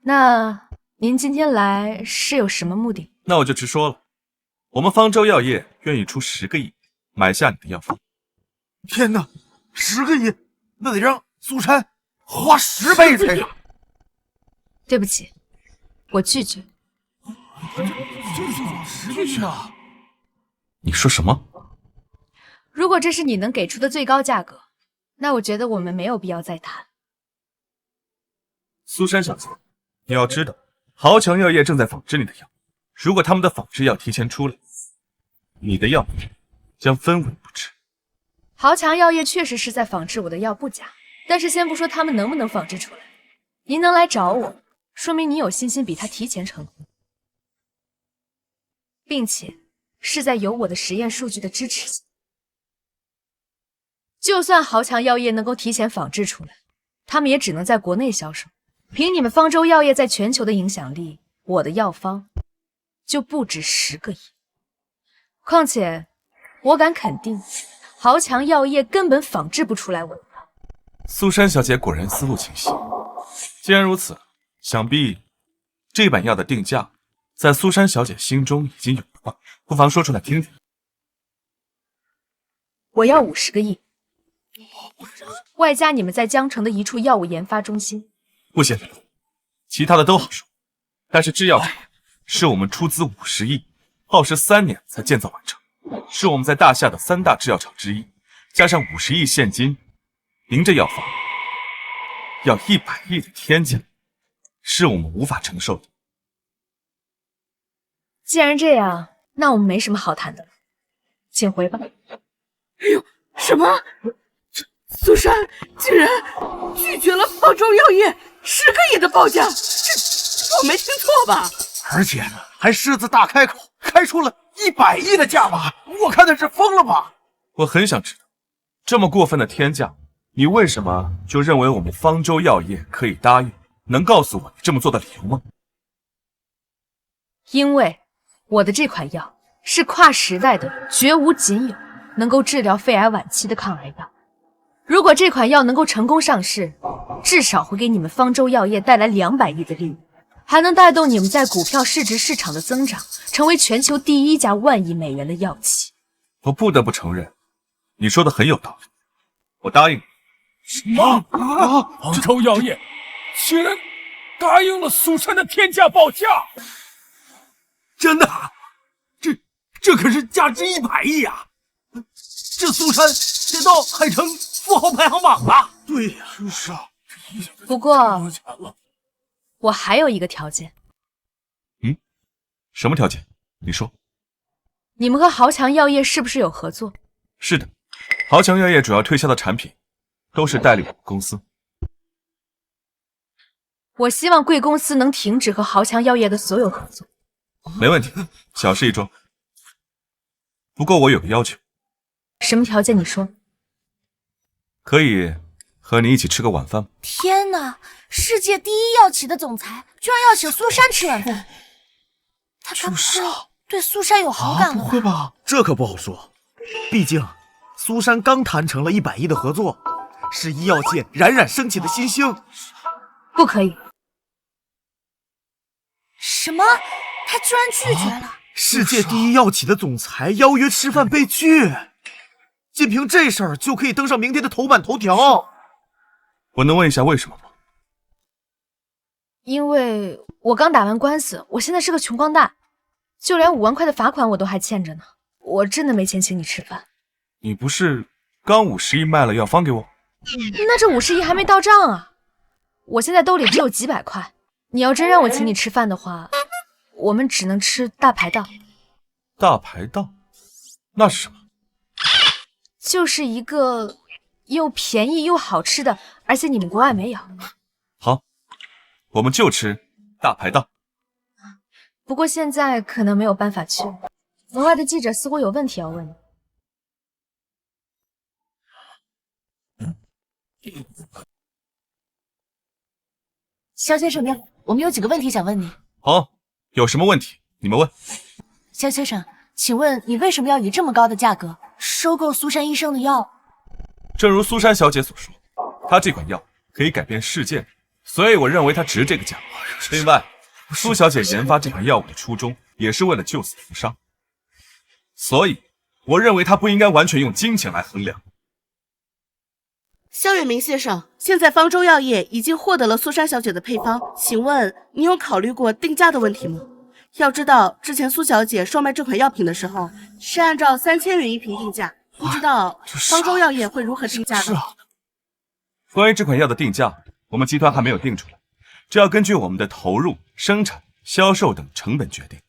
那您今天来是有什么目的？那我就直说了，我们方舟药业愿意出10个亿买下你的药方。天哪，10个亿，那得让苏珊花10倍才行。对不起，我拒绝。拒绝啊！你说什么？如果这是你能给出的最高价格，那我觉得我们没有必要再谈。苏珊小姐，你要知道，豪强药业正在仿制你的药，如果他们的仿制药提前出来，你的药将分文不值。豪强药业确实是在仿制我的药，不假。但是先不说他们能不能仿制出来，您能来找我，说明你有信心比他提前成功，并且是在有我的实验数据的支持下。就算豪强药业能够提前仿制出来，他们也只能在国内销售。凭你们方舟药业在全球的影响力，我的药方就不止10个亿。况且，我敢肯定，豪强药业根本仿制不出来我的药。苏珊小姐果然思路清晰。既然如此，想必这版药的定价在苏珊小姐心中已经有了，不妨说出来听听。我要50个亿，外加你们在江城的一处药物研发中心。不嫌多，其他的都好说，但是制药厂是我们出资50亿，耗时3年才建造完成，是我们在大夏的3大制药厂之一，加上50亿现金，您这药房要100亿的天价，是我们无法承受的。既然这样，那我们没什么好谈的了，请回吧。哎呦，什么？苏珊竟然拒绝了方舟药业10个亿的报价，这我没听错吧？而且还狮子大开口，开出了100亿的价码，我看他是疯了吧？我很想知道，这么过分的天价，你为什么就认为我们方舟药业可以答应？能告诉我你这么做的理由吗？因为我的这款药是跨时代的、绝无仅有，能够治疗肺癌晚期的抗癌药。如果这款药能够成功上市，至少会给你们方舟药业带来200亿的利润，还能带动你们在股票市值市场的增长，成为全球第1家1万亿美元的药企。我不得不承认，你说的很有道理，我答应。什么？方舟药业居然答应了苏珊的天价报价？真的？这可是价值100亿啊！这苏珊得到海城富豪排行榜了。对呀，就是啊。不过，我还有一个条件。什么条件？你说。你们和豪强药业是不是有合作？是的，豪强药业主要推销的产品都是代理我们公司。我希望贵公司能停止和豪强药业的所有合作。没问题，小事一桩。不过我有个要求。什么条件？你说。可以和你一起吃个晚饭吗？天哪，世界第1药企的总裁居然要请苏珊吃晚饭，他该不会对苏珊有好感了吧？不会吧？这可不好说，毕竟苏珊刚谈成了100亿的合作，是医药界冉冉升起的新星。不可以。什么？他居然拒绝了？世界第1药企的总裁邀约吃饭被拒，仅凭这事儿就可以登上明天的头版头条。我能问一下为什么吗？因为我刚打完官司，我现在是个穷光蛋，就连5万块的罚款我都还欠着呢。我真的没钱请你吃饭。你不是刚50亿卖了药方给我？那这50亿还没到账啊！我现在兜里只有几百块，你要真让我请你吃饭的话，我们只能吃大排档。大排档？那是什么？就是一个又便宜又好吃的，而且你们国外没有。好，我们就吃大排档。不过现在可能没有办法去，门外的记者似乎有问题要问你。肖先生，我们有几个问题想问你。好，有什么问题你们问。肖先生，请问你为什么要以这么高的价格收购苏珊医生的药？正如苏珊小姐所说，她这款药可以改变世界，所以我认为她值这个价。另外，苏小姐研发这款药物的初衷也是为了救死扶伤，所以我认为她不应该完全用金钱来衡量。肖远明先生，现在方舟药业已经获得了苏珊小姐的配方，请问你有考虑过定价的问题吗？要知道，之前苏小姐售卖这款药品的时候是按照3000元一瓶定价，不知道方舟药业会如何定价呢？关于这款药的定价，我们集团还没有定出来，这要根据我们的投入、生产、销售等成本决定。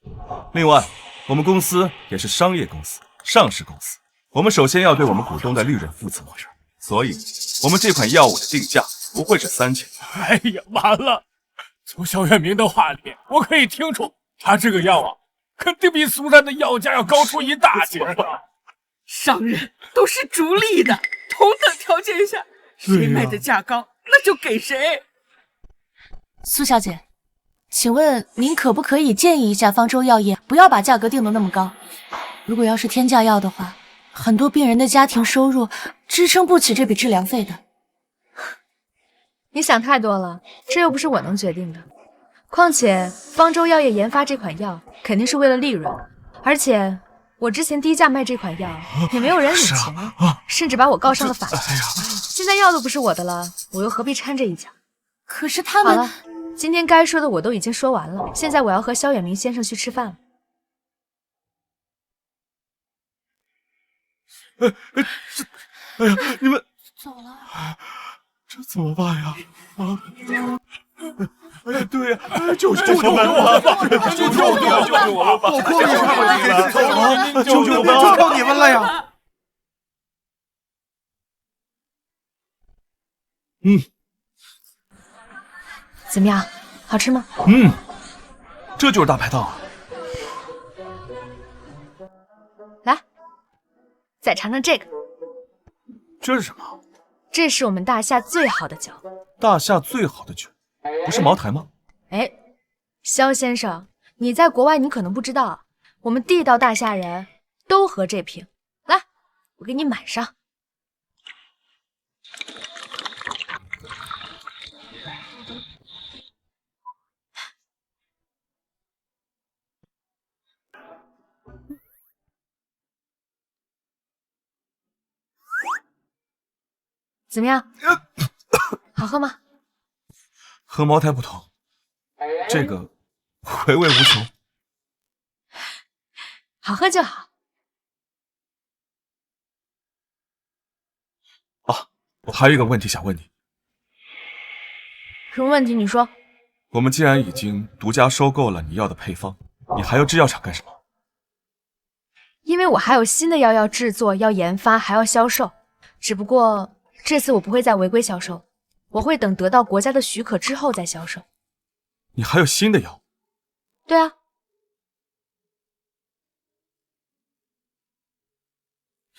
另外，我们公司也是商业公司，上市公司，我们首先要对我们股东的利润负责，所以，我们这款药物的定价不会是3000。哎呀，完了！从肖远明的话里，我可以听出，他这个药啊，肯定比苏珊的药价要高出一大截呢。商人都是逐利的，同等条件下，谁卖的价高，那就给谁。苏小姐，请问您可不可以建议一下方舟药业，不要把价格定得那么高？如果要是天价药的话，很多病人的家庭收入支撑不起这笔治疗费的。你想太多了，这又不是我能决定的。况且方舟药业研发这款药肯定是为了利润，而且我之前低价卖这款药也没有人领钱，甚至把我告上了法庭。现在药都不是我的了，我又何必掺这一脚？可是他们……好了，今天该说的我都已经说完了，现在我要和萧远明先生去吃饭了。哎呀，你们走了，这怎么办呀？啊！哎，对呀，救救我们吧！救救我们吧！我哭你看我救救我们，就靠你们了呀！怎么样，好吃吗？这就是大排档啊！来，再尝尝这个。这是什么？这是我们大夏最好的酒。大夏最好的酒，不是茅台吗？哎，萧先生，你在国外你可能不知道，我们地道大夏人都喝这瓶。来，我给你满上。怎么样？好喝吗？和茅台不同，这个回味无穷。好喝就好。啊，我还有一个问题想问你。什么问题？你说。我们既然已经独家收购了你要的配方，你还要制药厂干什么？因为我还有新的药要制作、要研发，还要销售。只不过这次我不会再违规销售，我会等得到国家的许可之后再销售。你还有新的药？对啊。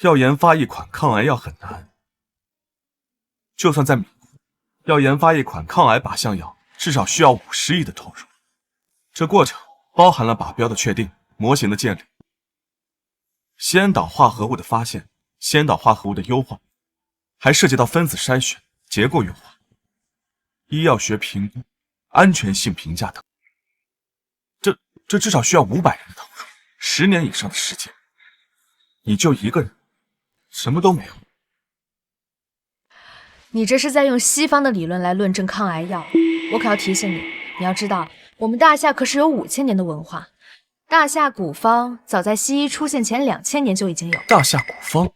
要研发一款抗癌药很难，就算在美国，要研发一款抗癌靶向药，至少需要50亿的投入。这过程包含了靶标的确定、模型的建立、先导化合物的发现、先导化合物的优化，还涉及到分子筛选、结构优化、医药学评估、安全性评价等。这至少需要500人的投入，10年以上的时间。你就一个人，什么都没有。你这是在用西方的理论来论证抗癌药，我可要提醒你，你要知道，我们大夏可是有5000年的文化。大夏古方早在西医出现前2000年就已经有。大夏古方？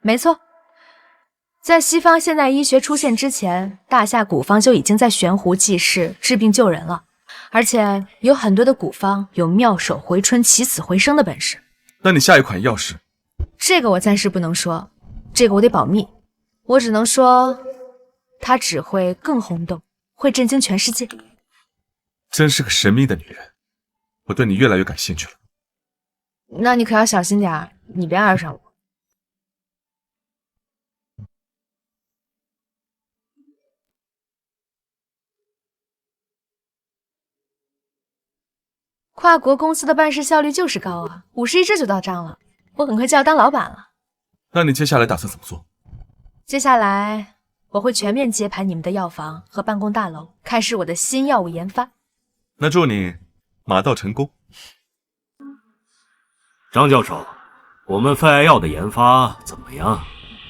没错。在西方现代医学出现之前，大夏古方就已经在悬壶济世、治病救人了。而且有很多的古方有妙手回春、起死回生的本事。那你下一款药是？这个我暂时不能说，这个我得保密。我只能说，它只会更轰动，会震惊全世界。真是个神秘的女人，我对你越来越感兴趣了。那你可要小心点儿，你别爱上我。跨国公司的办事效率就是高啊，50亿这就到账了，我很快就要当老板了。那你接下来打算怎么做？接下来我会全面接盘你们的药房和办公大楼，开始我的新药物研发。那祝你马到成功。张教授，我们肺癌药的研发怎么样？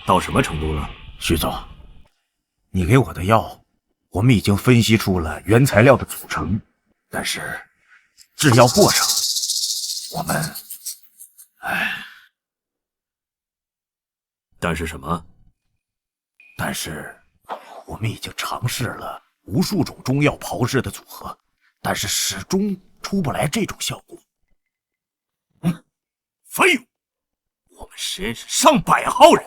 到什么程度了？徐总，你给我的药，我们已经分析出了原材料的组成，但是制药过程，我们，但是什么？但是我们已经尝试了无数种中药炮制的组合，但是始终出不来这种效果。废物！我们实验室上百号人，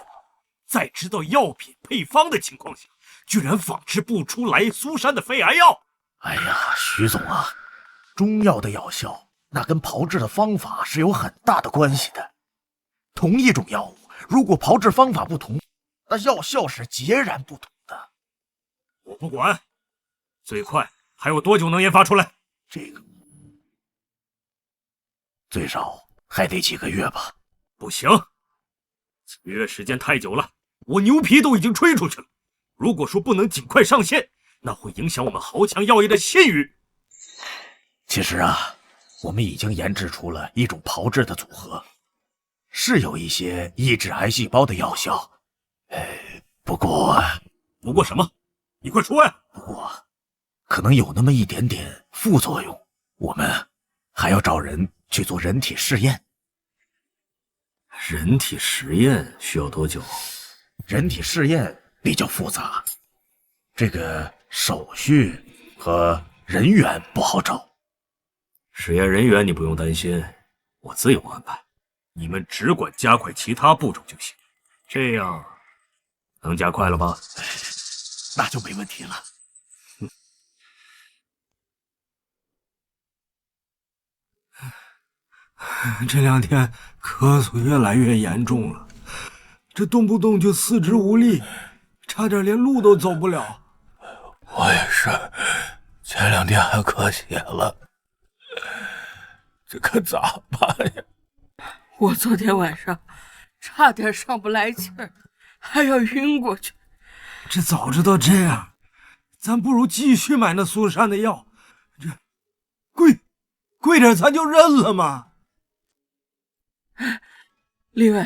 在知道药品配方的情况下，居然仿制不出来苏珊的肺癌药。哎呀，徐总啊，中药的药效那跟炮制的方法是有很大的关系的。同一种药物，如果炮制方法不同，那药效是截然不同的。我不管，最快还有多久能研发出来？这个最少还得几个月吧。不行，几个月时间太久了，我牛皮都已经吹出去了。如果说不能尽快上线，那会影响我们豪强药业的信誉。其实啊，我们已经研制出了一种炮制的组合，是有一些抑制癌细胞的药效。不过什么？你快说呀！不过可能有那么一点点副作用，我们还要找人去做人体试验。人体实验需要多久？人体试验比较复杂，这个手续和人员不好找。实验人员你不用担心，我自有安排，你们只管加快其他步骤就行。这样能加快了吧？那就没问题了。这2天咳嗽越来越严重了，这动不动就四肢无力，差点连路都走不了。我也是，前2天还咳血了，这可咋办呀？我昨天晚上差点上不来气儿，还要晕过去。这早知道这样，咱不如继续买那苏珊的药，这贵点咱就认了嘛。李伟，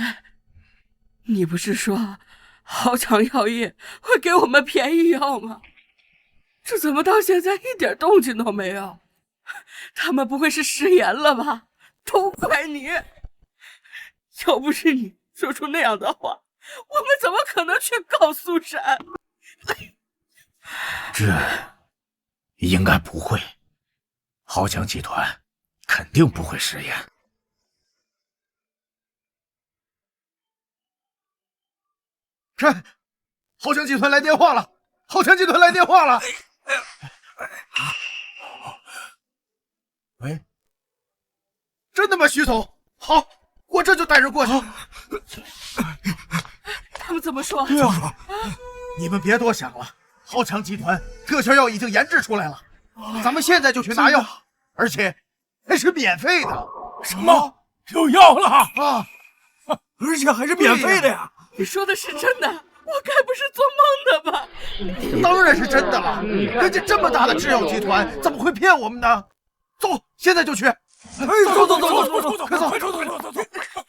你不是说豪强药业会给我们便宜药吗？这怎么到现在一点动静都没有？他们不会是食言了吧？都怪你！要不是你说出那样的话，我们怎么可能去告苏珊？这应该不会，豪强集团肯定不会食言。豪强集团来电话了！豪强集团来电话了！喂，真的吗，徐总？好，我这就带人过去。他们怎么说？你们别多想了，豪强集团特效药已经研制出来了，咱们现在就去拿药，而且还是免费的。什么？有药了啊！而且还是免费的呀！你说的是真的？我该不是做梦的吧？当然是真的了，人家这么大的制药集团怎么会骗我们呢？走，现在就去！走，快走！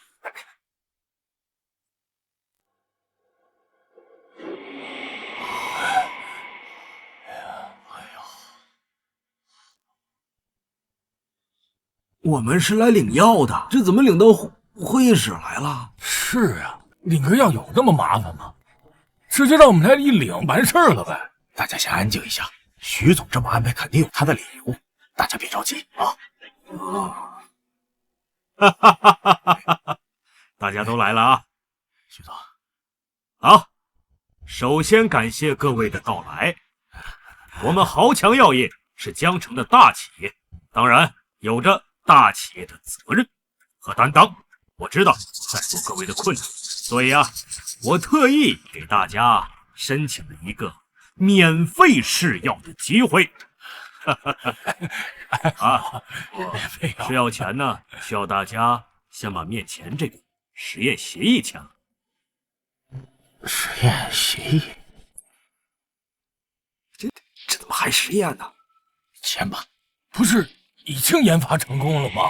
我们是来领药的，这怎么领到会议室来了？是啊，领个药有那么麻烦吗？直接让我们来一领完事儿了呗。大家先安静一下，徐总这么安排肯定有他的理由，大家别着急啊。大家都来了啊，徐总。好，首先感谢各位的到来。我们豪强药业是江城的大企业，当然有着大企业的责任和担当。我知道在座各位的困难，所以啊，我特意给大家申请了一个免费试药的机会。试药前呢，需要大家先把面前这个实验协议签了。实验协议？这怎么还实验呢？签吧。不是已经研发成功了吗？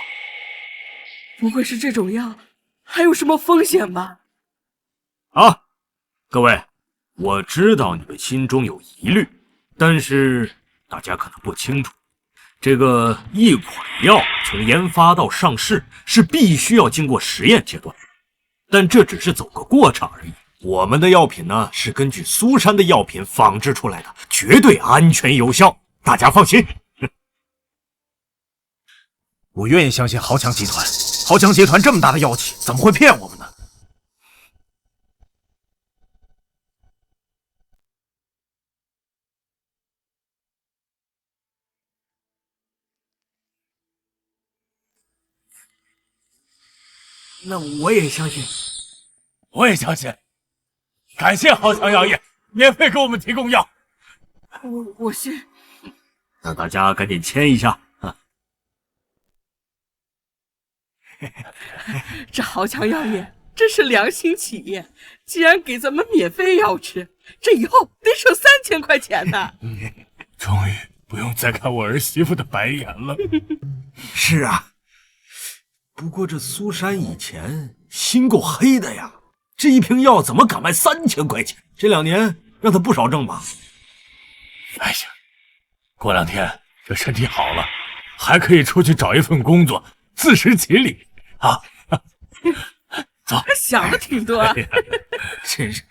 不会是这种药还有什么风险吧？啊，各位，我知道你们心中有疑虑，但是大家可能不清楚，这个一款药从研发到上市是必须要经过实验阶段，但这只是走个过场而已。我们的药品呢，是根据苏珊的药品仿制出来的，绝对安全有效，大家放心。我愿意相信豪强集团。豪强集团这么大的药企，怎么会骗我们呢？那我也相信，我也相信。感谢豪强药业免费给我们提供药。我信。那大家赶紧签一下啊！这豪强药业真是良心企业，竟然给咱们免费药吃，这以后得省3000块钱呢。终于不用再看我儿媳妇的白眼了。是啊，不过这苏珊以前心够黑的呀，这一瓶药怎么敢卖3000块钱？这2年让他不少挣吧？哎呀，过2天这身体好了，还可以出去找一份工作，自食其力啊！走，想的挺多。真是，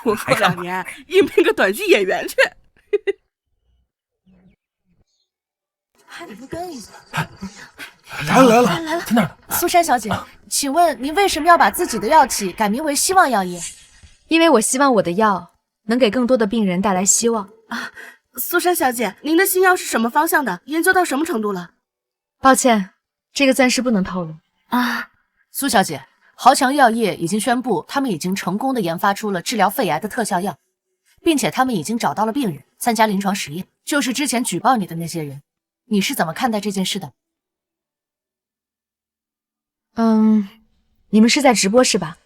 我过2年应聘个短剧演员去。还不跟一下？来了，在那儿。苏珊小姐，请问您为什么要把自己的药企改名为希望药业？因为我希望我的药能给更多的病人带来希望啊。苏珊小姐，您的新药是什么方向的？研究到什么程度了？抱歉，这个暂时不能透露。啊，苏小姐，豪强药业已经宣布，他们已经成功的研发出了治疗肺癌的特效药，并且他们已经找到了病人参加临床实验，就是之前举报你的那些人。你是怎么看待这件事的？你们是在直播是吧？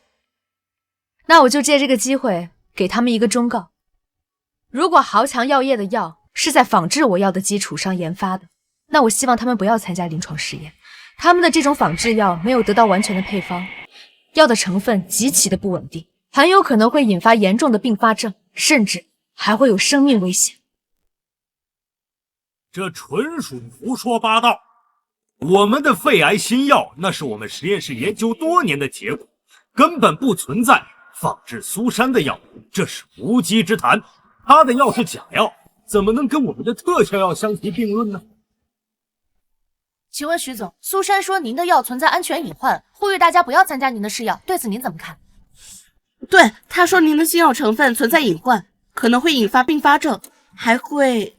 那我就借这个机会给他们一个忠告。如果豪强药业的药是在仿制我药的基础上研发的，那我希望他们不要参加临床试验。他们的这种仿制药没有得到完全的配方，药的成分极其的不稳定，很有可能会引发严重的并发症，甚至还会有生命危险。这纯属胡说八道！我们的肺癌新药，那是我们实验室研究多年的结果，根本不存在仿制苏珊的药，这是无稽之谈。她的药是假药，怎么能跟我们的特效药相提并论呢？请问徐总，苏珊说您的药存在安全隐患，呼吁大家不要参加您的试药，对此您怎么看？对，他说您的新药成分存在隐患，可能会引发并发症，还会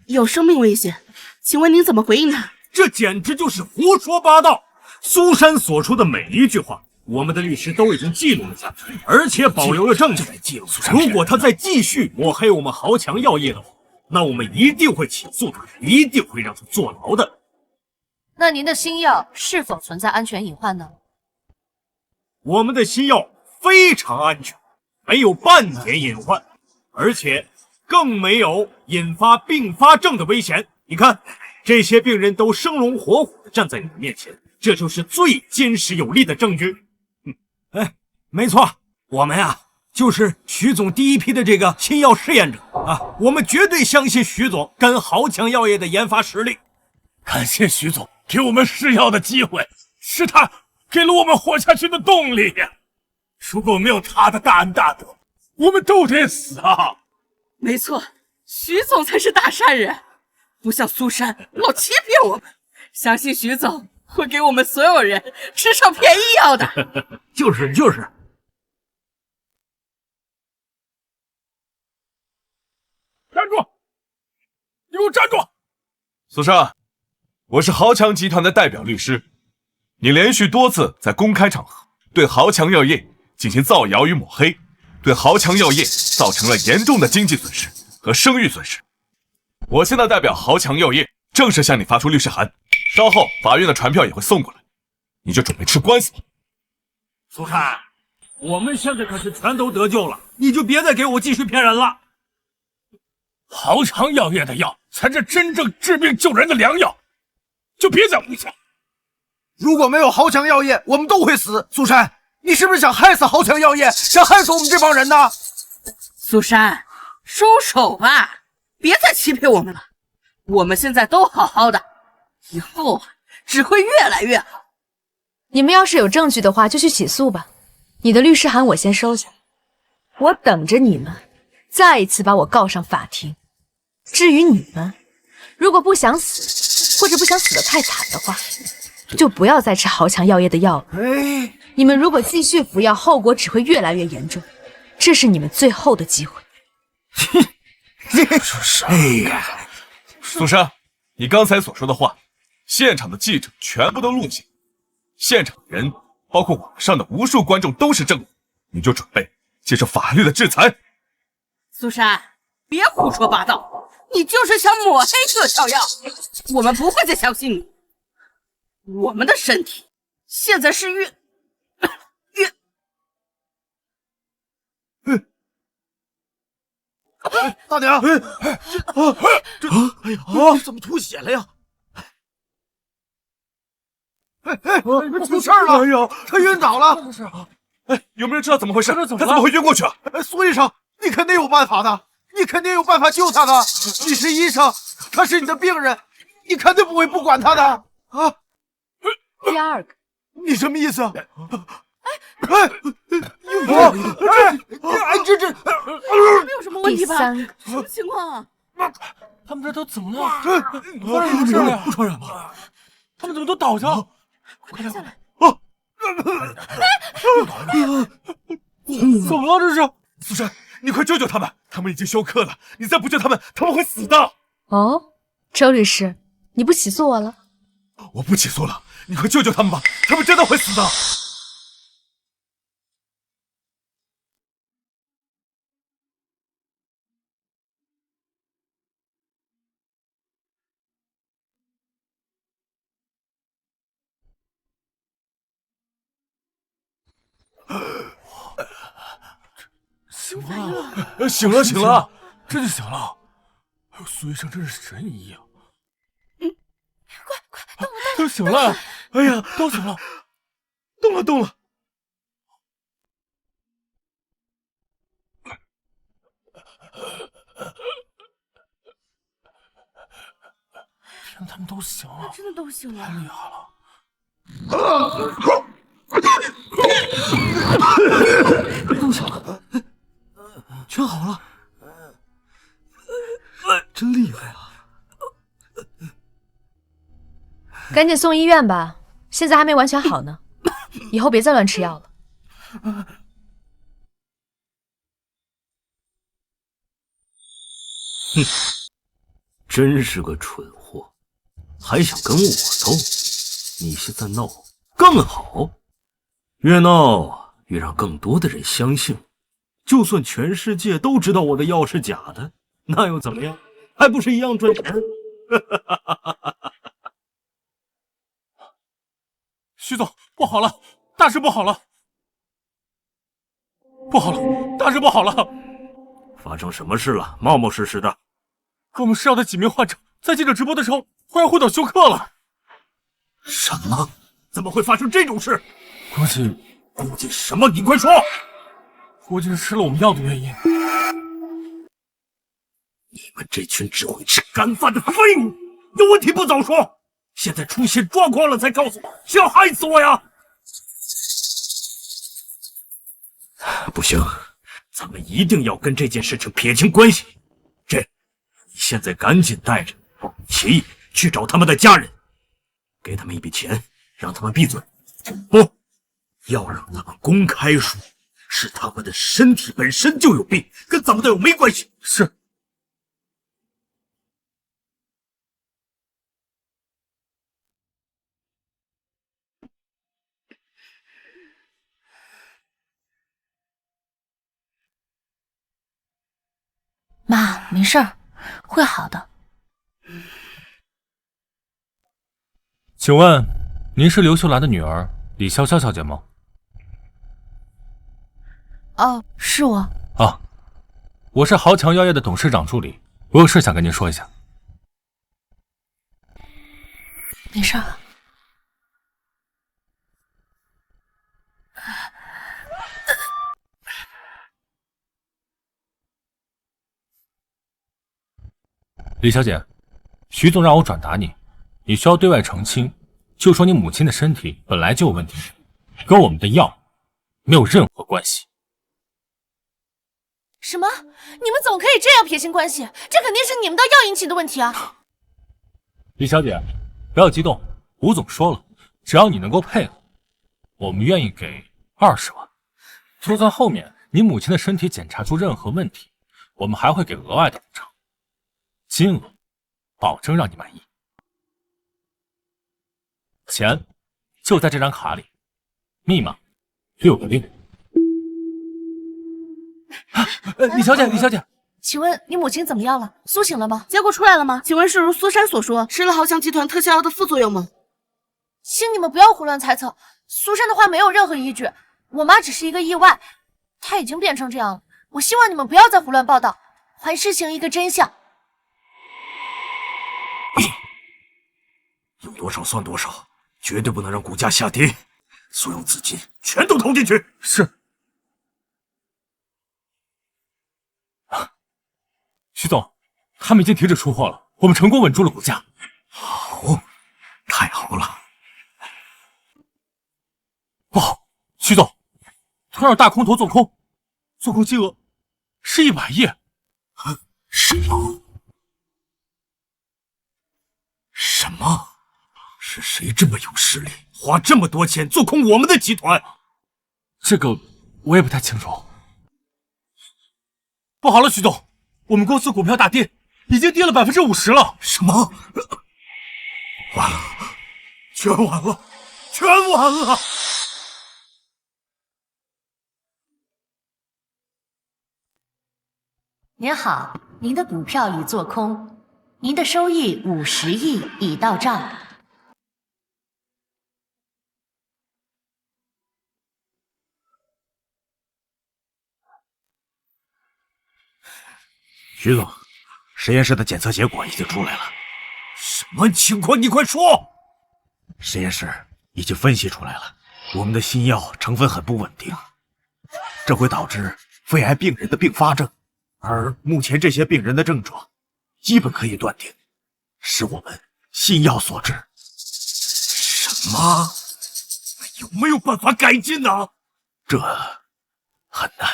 有生命危险。请问您怎么回应他？这简直就是胡说八道！苏珊所说的每一句话，我们的律师都已经记录了下来，而且保留了证据。如果他再继续抹黑我们豪强药业的话，那我们一定会起诉他，一定会让他坐牢的。那您的新药是否存在安全隐患呢？我们的新药非常安全，没有半点隐患，而且更没有引发并发症的危险。你看，这些病人都生龙活虎地站在你的面前，这就是最坚实有力的证据。没错，我们啊就是徐总第一批的这个新药试验者啊，我们绝对相信徐总跟豪强药业的研发实力。感谢徐总给我们试药的机会，是他给了我们活下去的动力呀！如果没有他的大恩大德，我们都得死啊！没错，徐总才是大善人，不像苏珊老欺骗我们。相信徐总会给我们所有人吃上便宜药的。就是。站住！你给我站住！苏珊，我是豪强集团的代表律师，你连续多次在公开场合对豪强药业进行造谣与抹黑，对豪强药业造成了严重的经济损失和声誉损失。我现在代表豪强药业正式向你发出律师函，稍后法院的传票也会送过来，你就准备吃官司吧。苏珊，我们现在可是全都得救了，你就别再给我继续骗人了。豪强药业的药才是真正治病救人的良药，就别再诬陷。如果没有豪强药业，我们都会死。苏珊，你是不是想害死豪强药业，想害死我们这帮人呢？苏珊，收手吧，别再欺骗我们了。我们现在都好好的，以后只会越来越好。你们要是有证据的话，就去起诉吧。你的律师函我先收下，我等着你们再一次把我告上法庭。至于你们，如果不想死，或者不想死得太惨的话，就不要再吃豪强药业的药了。你们如果继续服药，后果只会越来越严重。这是你们最后的机会。哎呀，苏珊，你刚才所说的话，现场的记者全部都录下，现场的人，包括网上的无数观众都是证人，你就准备接受法律的制裁。苏珊，别胡说八道，你就是想抹黑特效药，我们不会再相信你。我们的身体现在是越……大娘，这哎呀，怎么吐血了呀？出事了！哎呀，他晕倒了！哎，有没有人知道怎么回事？他怎么会晕过去啊？苏医生，你肯定有办法的，你肯定有办法救他的。你是医生，他是你的病人，你肯定不会不管他的啊！第二个，你什么意思？这没有什么问题吧？第三个，什么情况啊？他们这都怎么了？发生什么事了？不传染吧？他们怎么都倒下？快下来！怎么了？这是？苏珊，你快救救他们！他们已经休克了，你再不救他们，他们会死的。哦，周律师，你不起诉我了？我不起诉了，你快救救他们吧，他们真的会死的。醒了，这就醒了。苏医生真是神医啊！快，动了！都醒了！哎呀，都醒了，动了！天，他们都醒了，真的都醒了，太厉害了！都醒了，全好了，真厉害啊！赶紧送医院吧，现在还没完全好呢，以后别再乱吃药了。哼，真是个蠢货，还想跟我斗？你现在闹更好，越闹越让更多的人相信，就算全世界都知道我的药是假的，那又怎么样？还不是一样赚钱？徐总，不好了，大事不好了！不好了，大事不好了！发生什么事了？冒冒失失的。给我们市药的几名患者在记者直播的时候忽然昏倒休克了。什么？怎么会发生这种事？估计什么？你快说！估计是吃了我们药的原因。你们这群只会吃干饭的废物，有问题不早说！现在出现状况了才告诉我，是要害死我呀！不行，咱们一定要跟这件事情撇清关系。你现在赶紧带着齐去找他们的家人，给他们一笔钱，让他们闭嘴。不要让他们公开说是他们的身体本身就有病，跟咱们的药没关系。是。妈，没事儿，会好的。请问您是刘秀兰的女儿李潇潇小姐吗？哦，是我。啊，我是豪强药业的董事长助理，我有事想跟您说一下。没事儿。李小姐，徐总让我转达你，你需要对外澄清，就说你母亲的身体本来就有问题，跟我们的药没有任何关系。什么？你们怎么可以这样撇清关系？这肯定是你们的药引起的问题啊！李小姐，不要激动，吴总说了，只要你能够配合，我们愿意给20万。就算后面你母亲的身体检查出任何问题，我们还会给额外的补偿，金额保证让你满意。钱就在这张卡里，密码6个6。李小姐，李小姐，请问你母亲怎么样了？苏醒了吗？结果出来了吗？请问是如苏珊所说，吃了豪强集团特效药的副作用吗？请你们不要胡乱猜测，苏珊的话没有任何依据。我妈只是一个意外，她已经变成这样了。我希望你们不要再胡乱报道，还事情一个真相。有多少算多少，绝对不能让股价下跌，所有资金全都投进去。是。徐总，他们已经停止出货了，我们成功稳住了股价。好，太好了。不好，徐总，突然有大空头做空，做空金额是100亿。什么？什么？是谁这么有势力，花这么多钱做空我们的集团？这个我也不太清楚。不好了，徐总，我们公司股票大跌，已经跌了50%了。什么？完了，全完了，全完了！您好，您的股票已做空，您的收益50亿已到账。徐总，实验室的检测结果已经出来了。什么情况？你快说！实验室已经分析出来了，我们的新药成分很不稳定，这会导致肺癌病人的并发症，而目前这些病人的症状，基本可以断定是我们新药所致。什么？有没有办法改进呢？这很难，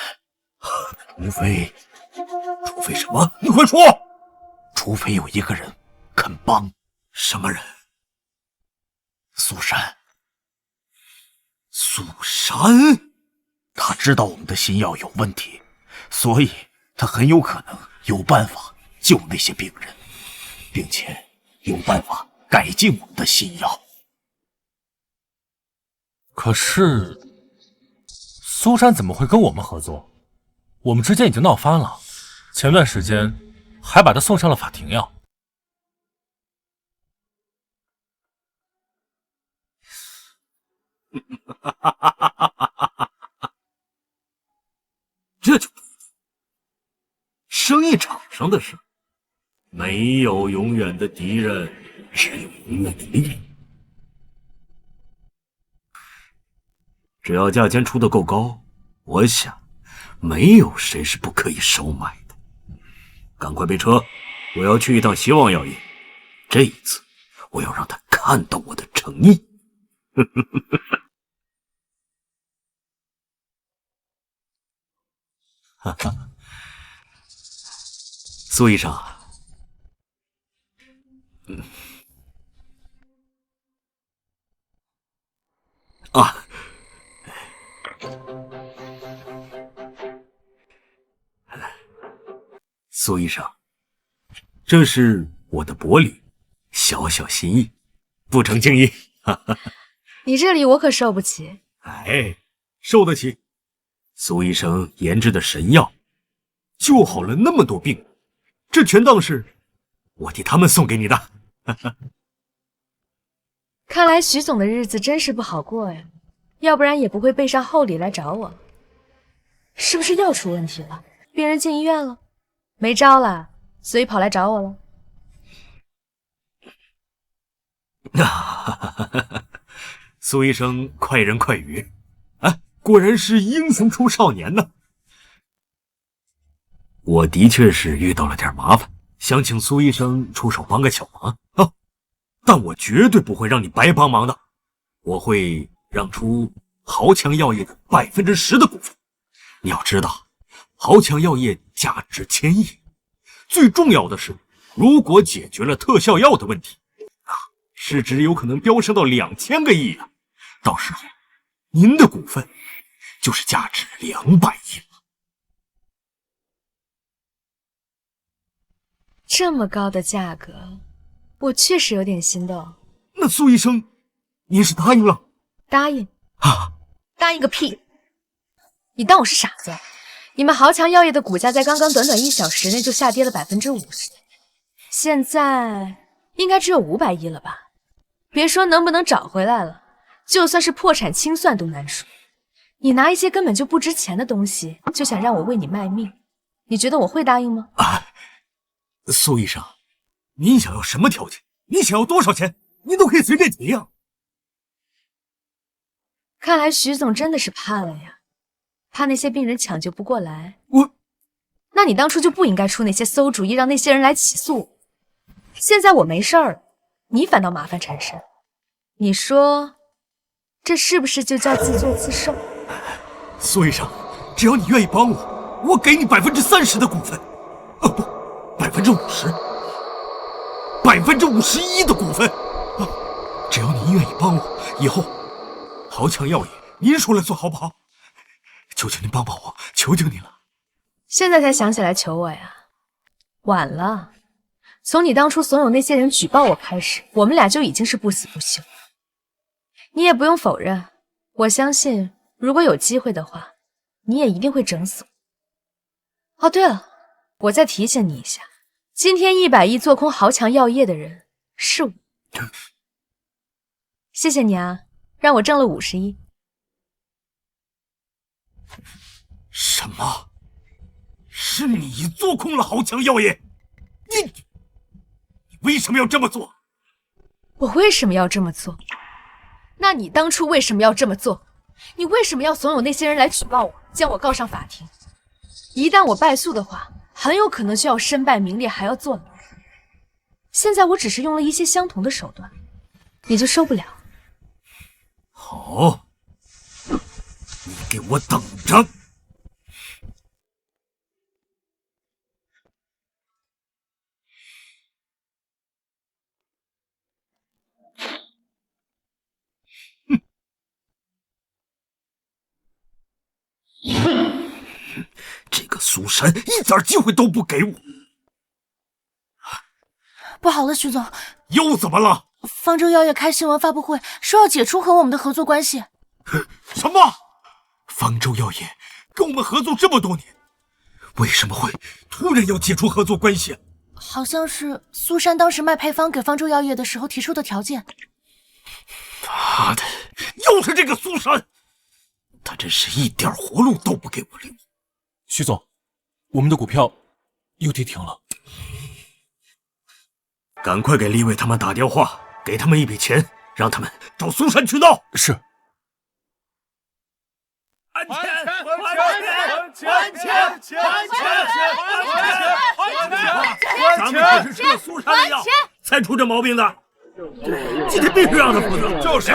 除非什么？你快说！除非有一个人肯帮。什么人？苏珊。苏珊？他知道我们的新药有问题，所以他很有可能有办法救那些病人，并且有办法改进我们的新药。可是，苏珊怎么会跟我们合作？我们之间已经闹翻了，前段时间还把他送上了法庭呀。这就不生意场上的事，没有永远的敌人，只有永远的利益。只要价钱出得够高，我想没有谁是不可以收买的。赶快备车，我要去一趟希望药业。这一次，我要让他看到我的诚意。哈哈，苏医生，苏医生，这是我的薄礼，小小心意，不成敬意。哈哈，你这里我可受不起。哎，受得起。苏医生研制的神药，救好了那么多病人，这全当是我替他们送给你的。看来徐总的日子真是不好过呀，要不然也不会备上厚礼来找我。是不是药出问题了？病人进医院了，没招了，所以跑来找我了。苏医生快人快语，果然是英雄出少年呢。我的确是遇到了点麻烦，想请苏医生出手帮个小忙啊！但我绝对不会让你白帮忙的，我会让出豪强药业的10%的股份。你要知道，豪强药业价值1000亿，最重要的是，如果解决了特效药的问题，市值有可能飙升到2000个亿啊！到时候，您的股份就是价值200亿了。这么高的价格，我确实有点心动。那苏医生，您是答应了？答应啊？答应个屁！你当我是傻子？你们豪强药业的股价在刚刚短短1小时内就下跌了50%，现在应该只有500亿了吧？别说能不能找回来了，就算是破产清算都难说。你拿一些根本就不值钱的东西，就想让我为你卖命，你觉得我会答应吗？苏医生，您想要什么条件？你想要多少钱？您都可以随便提呀。看来徐总真的是怕了呀，怕那些病人抢救不过来。那你当初就不应该出那些馊主意，让那些人来起诉我。现在我没事儿了，你反倒麻烦缠身。你说，这是不是就叫自作自受？苏医生，只要你愿意帮我，我给你30%的股份。不，50%，51%的股份。只要您愿意帮我，以后豪强药业您说了算，好不好？求求您帮帮我，求求您了。现在才想起来求我呀？晚了。从你当初怂恿那些人举报我开始，我们俩就已经是不死不休。你也不用否认，我相信如果有机会的话，你也一定会整死我。哦，对了，我再提醒你一下，今天100亿做空豪强药业的人是我。谢谢你啊，让我挣了50亿。什么？是你做空了豪强药业？你为什么要这么做？我为什么要这么做？那你当初为什么要这么做？你为什么要怂恿那些人来举报我，将我告上法庭？一旦我败诉的话，很有可能就要身败名裂，还要坐牢。现在我只是用了一些相同的手段，你就受不了？好，你给我等着！这个苏珊一点机会都不给我。不好了，徐总，又怎么了？方舟药业开新闻发布会，说要解除和我们的合作关系。什么？方舟药业跟我们合作这么多年，为什么会突然要解除合作关系？好像是苏珊当时卖配方给方舟药业的时候提出的条件。妈的，又是这个苏珊！他真是一点活路都不给我留。徐总，我们的股票又跌停了。赶快给李伟他们打电话，给他们一笔钱，让他们找苏珊去闹。是。还钱！咱们可是吃了苏珊的药才出这毛病的。今天必须让他负责。就是。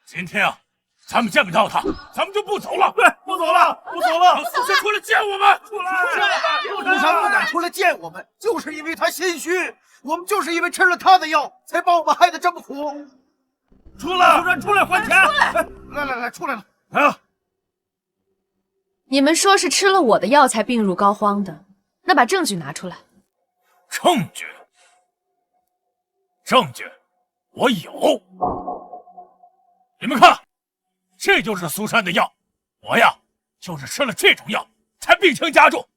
今天啊，咱们见不到他，咱们就不走了。对，不走了，不走了。苏珊出来见我们，苏珊不敢出来见我们，就是因为他心虚。我们就是因为吃了他的药，才把我们害得这么苦。出来，苏珊，出来还钱！来，出来了。啊！你们说是吃了我的药才病入膏肓的，那把证据拿出来。证据？证据？我有。你们看，这就是苏珊的药。我呀，就是吃了这种药，才病情加重。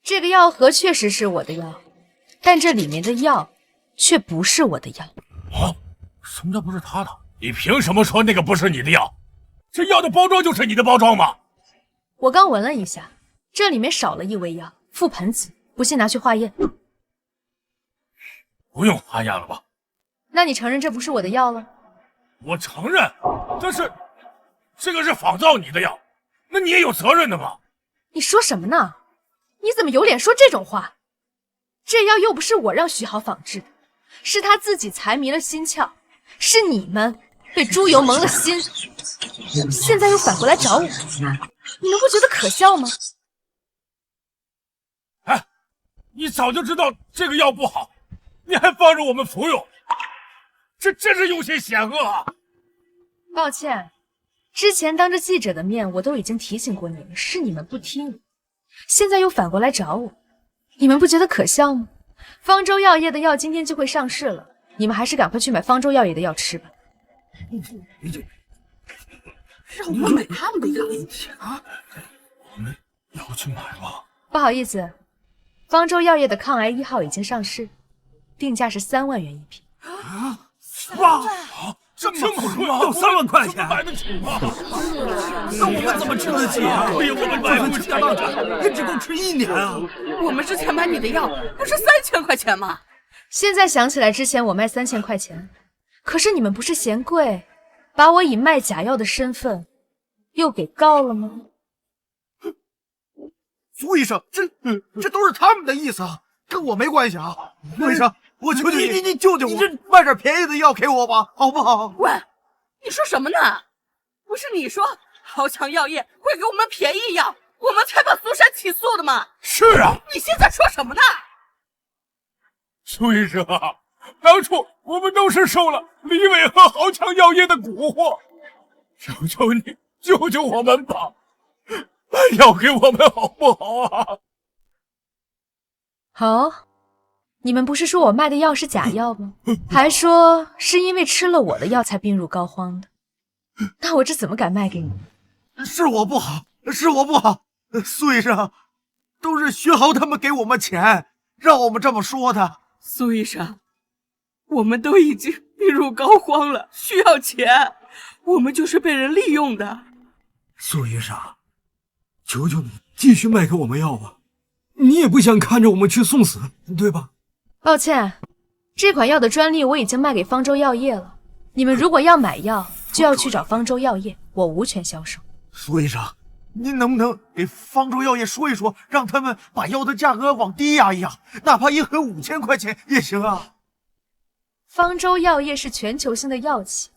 这个药盒确实是我的药，但这里面的药却不是我的药。啊？什么叫不是他的？你凭什么说那个不是你的药？这药的包装就是你的包装吗？我刚闻了一下，这里面少了一味药——覆盆子，不信拿去化验。不用化验了吧？那你承认这不是我的药了？我承认，但是这个是仿造你的药，那你也有责任的嘛。你说什么呢？你怎么有脸说这种话？这药又不是我让徐豪仿制的，是他自己财迷了心窍，是你们被猪油蒙了心，现在又反过来找我，你们不觉得可笑吗？哎，你早就知道这个药不好，你还放着我们服用，这真是用心险恶啊！抱歉，之前当着记者的面，我都已经提醒过你们，是你们不听，现在又反过来找我，你们不觉得可笑吗？方舟药业的药今天就会上市了，你们还是赶快去买方舟药业的药吃吧。让我买他们的药啊！我们要去买吗？不好意思，方舟药业的抗癌1号已经上市，定价是3万元一瓶。哇！这么贵吗？要3万块钱，买得起吗？那我们怎么吃得起啊？哎呀，我们买不起啊，也只够吃1年啊！我们之前买你的药不是3000块钱吗？现在想起来，之前我卖3000块钱，可是你们不是嫌贵，把我以卖假药的身份又给告了吗？苏医生，这都是他们的意思啊，跟我没关系啊！苏医生，我求求你，你救救我，你这卖点便宜的药给我吧，好不好？喂，你说什么呢？不是你说豪强药业会给我们便宜药，我们才把苏珊起诉的吗？是啊，你现在说什么呢？苏医生啊，当初我们都是受了李伟和豪强药业的蛊惑，求求你救救我们吧，卖药给我们好不好啊？好，你们不是说我卖的药是假药吗？还说是因为吃了我的药才病入膏肓的，那我这怎么敢卖给你们？是我不好，是我不好，苏医生，都是徐豪他们给我们钱，让我们这么说的。苏医生，我们都已经病入膏肓了，需要钱，我们就是被人利用的。苏医生，求求你继续卖给我们药吧，你也不想看着我们去送死，对吧？抱歉，这款药的专利我已经卖给方舟药业了，你们如果要买药，就要去找方舟药业，我无权销售。苏医生，您能不能给方舟药业说一说，让他们把药的价格往低压一压，哪怕1盒5000块钱也行啊？方舟药业是全球性的药企，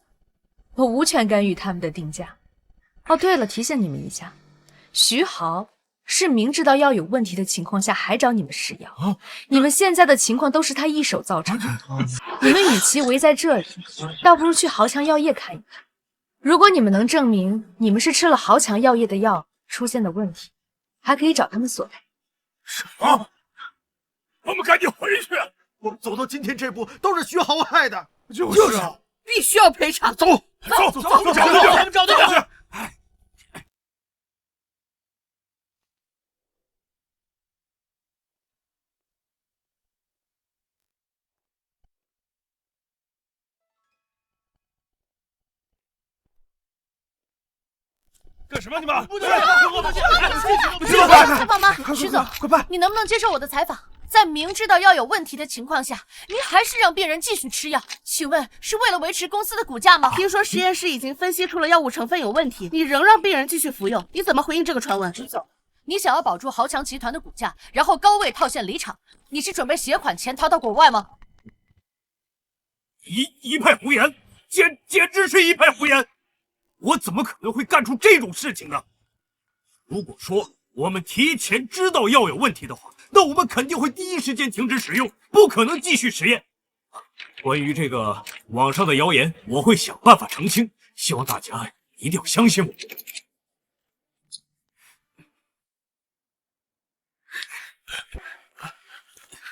我无权干预他们的定价。哦，对了，提醒你们一下，徐豪是明知道药有问题的情况下还找你们试药，你们现在的情况都是他一手造成的。你们与其围在这里，倒不如去豪强药业看一看。如果你们能证明你们是吃了豪强药业的药出现的问题，还可以找他们索赔。什么？我们赶紧回去！我们走到今天这步都是徐豪害的。就是啊，必须要赔偿。走，找队长。干什么？你们不对，采访吗？徐总，快办！你能不能接受我的采访？在明知道药有问题的情况下，您还是让病人继续吃药，请问是为了维持公司的股价吗？听说实验室已经分析出了药物成分有问题，你仍让病人继续服用，你怎么回应这个传闻？徐总，你想要保住豪强集团的股价，然后高位套现离场，你是准备携款潜逃到国外吗？一派胡言，简直是一派胡言！我怎么可能会干出这种事情呢？如果说我们提前知道药有问题的话，那我们肯定会第一时间停止使用，不可能继续实验。关于这个网上的谣言，我会想办法澄清，希望大家一定要相信我。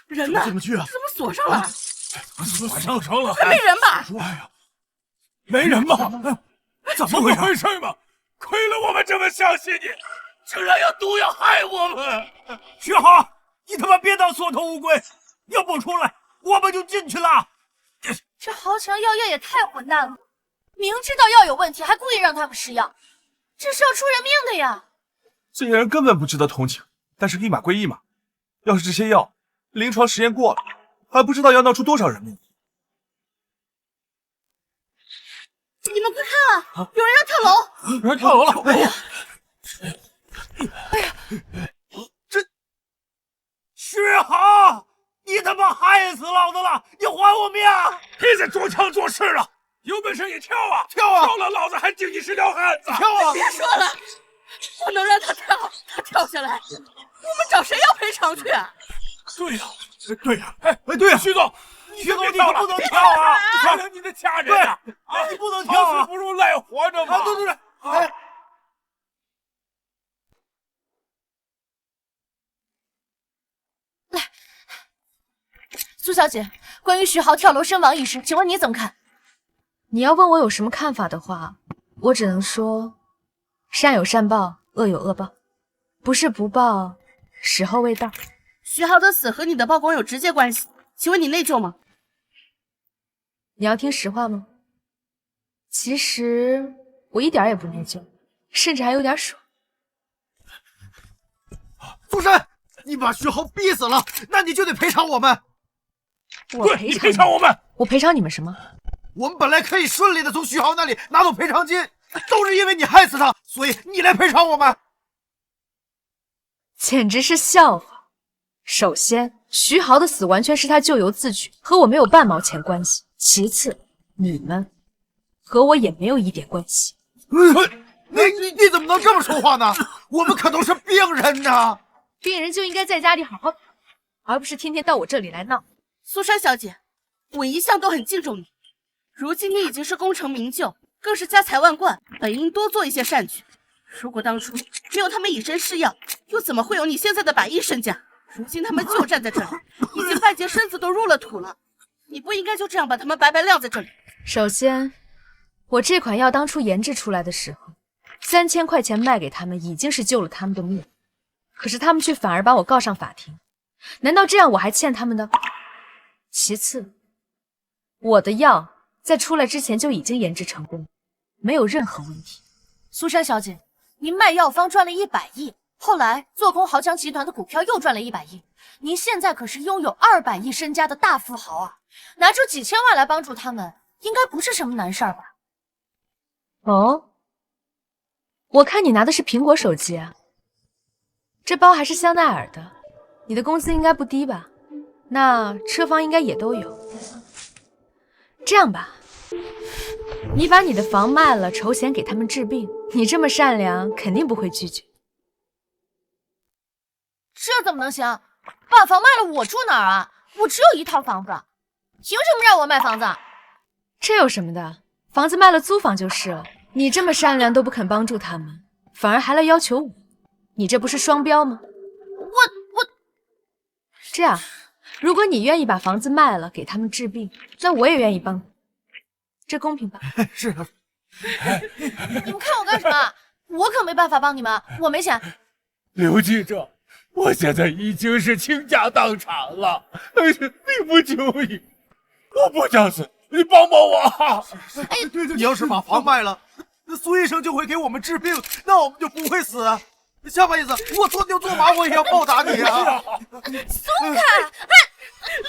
人呢？怎么去啊？怎么锁上了？锁上了，还没人吧？哎呀，没人吗？怎么回事嘛？亏了我们这么相信你，竟然有毒要害我们！徐豪，你他妈别当缩头乌龟！要不出来，我们就进去了。这豪强药业也太混蛋了，明知道药有问题，还故意让他们吃药，这是要出人命的呀！这些人根本不值得同情，但是一码归一码，要是这些药临床实验过了，还不知道要闹出多少人命。你们快看啊，有人要跳楼！有人跳楼了！哎呀，这徐豪，你他妈害死老子了！你还我命！别再装腔作势了！有本事也跳啊！跳啊！跳了，老子还敬你是条汉子！跳啊！别说了，不能让他跳，他跳下来，我们找谁要赔偿去啊？对呀，对呀，对呀，徐总，徐总，你不能跳啊！为了你的家人啊！你不能跳啊！好死不如赖活着嘛！对，哎。来，苏小姐，关于徐豪跳楼身亡一事，请问你怎么看？你要问我有什么看法的话，我只能说，善有善报，恶有恶报，不是不报，时候未到。徐豪的死和你的曝光有直接关系，请问你内疚吗？你要听实话吗？其实我一点也不内疚，甚至还有点爽。苏珊，你把徐豪逼死了，那你就得赔偿我们。我赔偿我们？我赔偿你们什么？我们本来可以顺利的从徐豪那里拿到赔偿金，都是因为你害死他，所以你来赔偿我们。简直是笑话。首先，徐豪的死完全是他咎由自取，和我没有半毛钱关系。其次，你们和我也没有一点关系。你怎么能这么说话呢？我们可都是病人呐！病人就应该在家里好好，而不是天天到我这里来闹。苏珊小姐，我一向都很敬重你，如今你已经是功成名就，更是家财万贯，本应多做一些善举。如果当初没有他们以身试药，又怎么会有你现在的100亿身家？如今他们就站在这里，已经半截身子都入了土了，你不应该就这样把他们白白晾在这里。首先，我这款药当初研制出来的时候，3000块钱卖给他们已经是救了他们的命，可是他们却反而把我告上法庭，难道这样我还欠他们的？其次，我的药在出来之前就已经研制成功，没有任何问题。苏珊小姐，您卖药方赚了100亿，后来做空豪强集团的股票又赚了100亿，您现在可是拥有200亿身家的大富豪啊！拿出几千万来帮助他们，应该不是什么难事儿吧？哦，我看你拿的是苹果手机啊，这包还是香奈儿的，你的工资应该不低吧？那车房应该也都有。这样吧，你把你的房卖了，筹钱给他们治病，你这么善良，肯定不会拒绝。这怎么能行？把房卖了，我住哪儿啊？我只有一套房子，凭什么让我卖房子？这有什么的？房子卖了租房就是了。你这么善良都不肯帮助他们，反而还来要求我，你这不是双标吗？我这样，如果你愿意把房子卖了给他们治病，那我也愿意帮，这公平吧？是啊。你们看我干什么？我可没办法帮你们，我没钱。刘记者，我现在已经是倾家荡产了，命不久矣，我不想死，你帮帮我！哎，对，你要是把房卖了，那苏医生就会给我们治病，那我们就不会死啊。下辈子我做牛做马，我也要报答你啊！松开！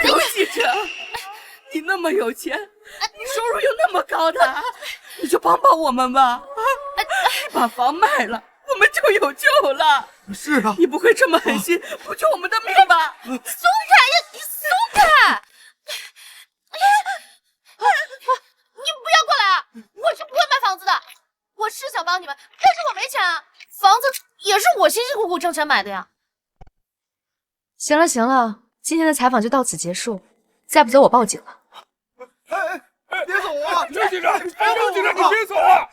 刘记者，你那么有钱，你收入又那么高的，你就帮帮我们吧！你把房卖了，我们就有救了。是啊，你不会这么狠心不救我们的命吧？松开呀！你松开！你不要过来啊！我是不会卖房子的。我是想帮你们，但是我没钱啊。房子也是我辛辛苦苦挣钱买的呀。行了行了，今天的采访就到此结束，再不走我报警了。别走啊！刘记者，刘记者，你别走啊！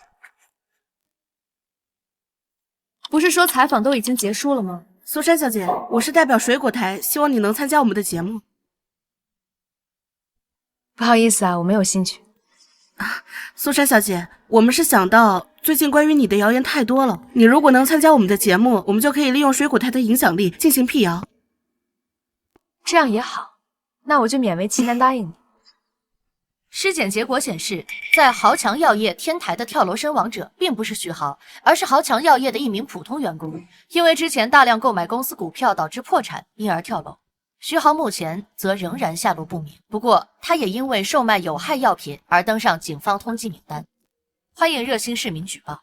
不是说采访都已经结束了吗？苏珊小姐，我是代表水果台，希望你能参加我们的节目。不好意思啊，我没有兴趣。苏珊小姐，我们是想到最近关于你的谣言太多了，你如果能参加我们的节目，我们就可以利用水果台的影响力进行辟谣。这样也好，那我就勉为其难答应你。尸检结果显示，在豪强药业天台的跳楼身亡者并不是徐豪，而是豪强药业的一名普通员工，因为之前大量购买公司股票导致破产，因而跳楼。徐豪目前则仍然下落不明，不过他也因为售卖有害药品而登上警方通缉名单，欢迎热心市民举报。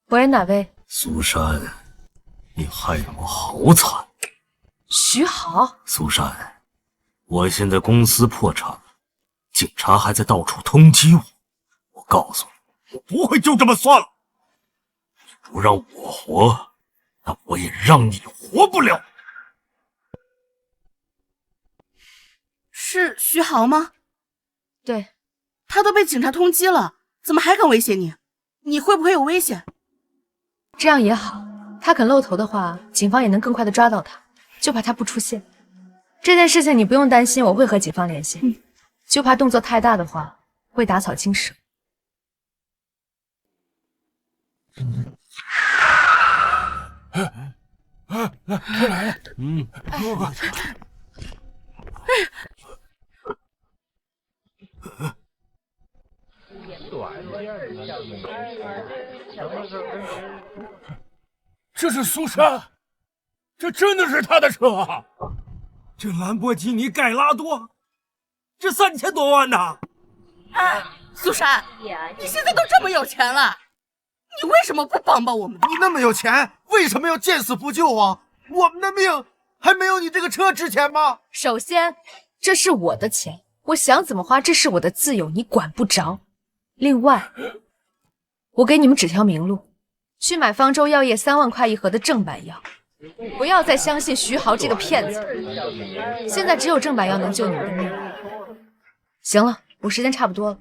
喂，哪位？苏珊，你害得我好惨。徐豪？苏珊，我现在公司破产了，警察还在到处通缉我。我告诉你，我不会就这么算了。你不让我活，那我也让你活不了。是徐豪吗？对，他都被警察通缉了，怎么还敢威胁你？你会不会有危险？这样也好，他肯露头的话，警方也能更快的抓到他，就怕他不出现。这件事情你不用担心，我会和警方联系，就怕动作太大的话会打草惊蛇。来了，这是苏珊，这真的是他的车啊！这兰博基尼盖拉多，这3000多万呢！哎，苏珊，你现在都这么有钱了，你为什么不帮帮我们？你那么有钱，为什么要见死不救啊？我们的命还没有你这个车值钱吗？首先，这是我的钱，我想怎么花，这是我的自由，你管不着。另外，我给你们指条明路，去买方舟药业3万块一盒的正版药，不要再相信徐豪这个骗子。现在只有正版药能救你们的命。行了，我时间差不多了，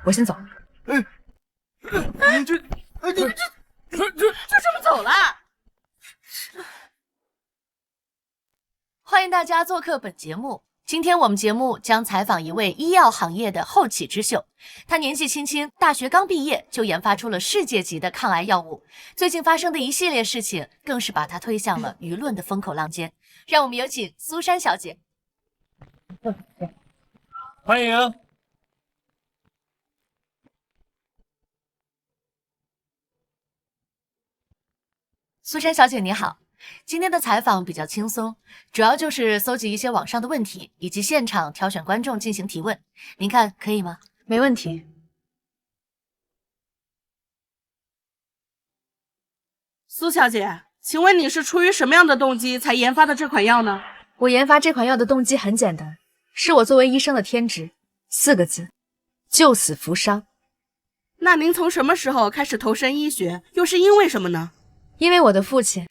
我先走。你就这么走了？欢迎大家做客本节目。今天我们节目将采访一位医药行业的后起之秀，他年纪轻轻，大学刚毕业就研发出了世界级的抗癌药物。最近发生的一系列事情，更是把他推向了舆论的风口浪尖。让我们有请苏珊小姐。欢迎。苏珊小姐你好，今天的采访比较轻松，主要就是搜集一些网上的问题，以及现场挑选观众进行提问，您看可以吗？没问题。苏小姐，请问你是出于什么样的动机才研发的这款药呢？我研发这款药的动机很简单，是我作为医生的天职，4个字：救死扶伤。那您从什么时候开始投身医学，又是因为什么呢？因为我的父亲，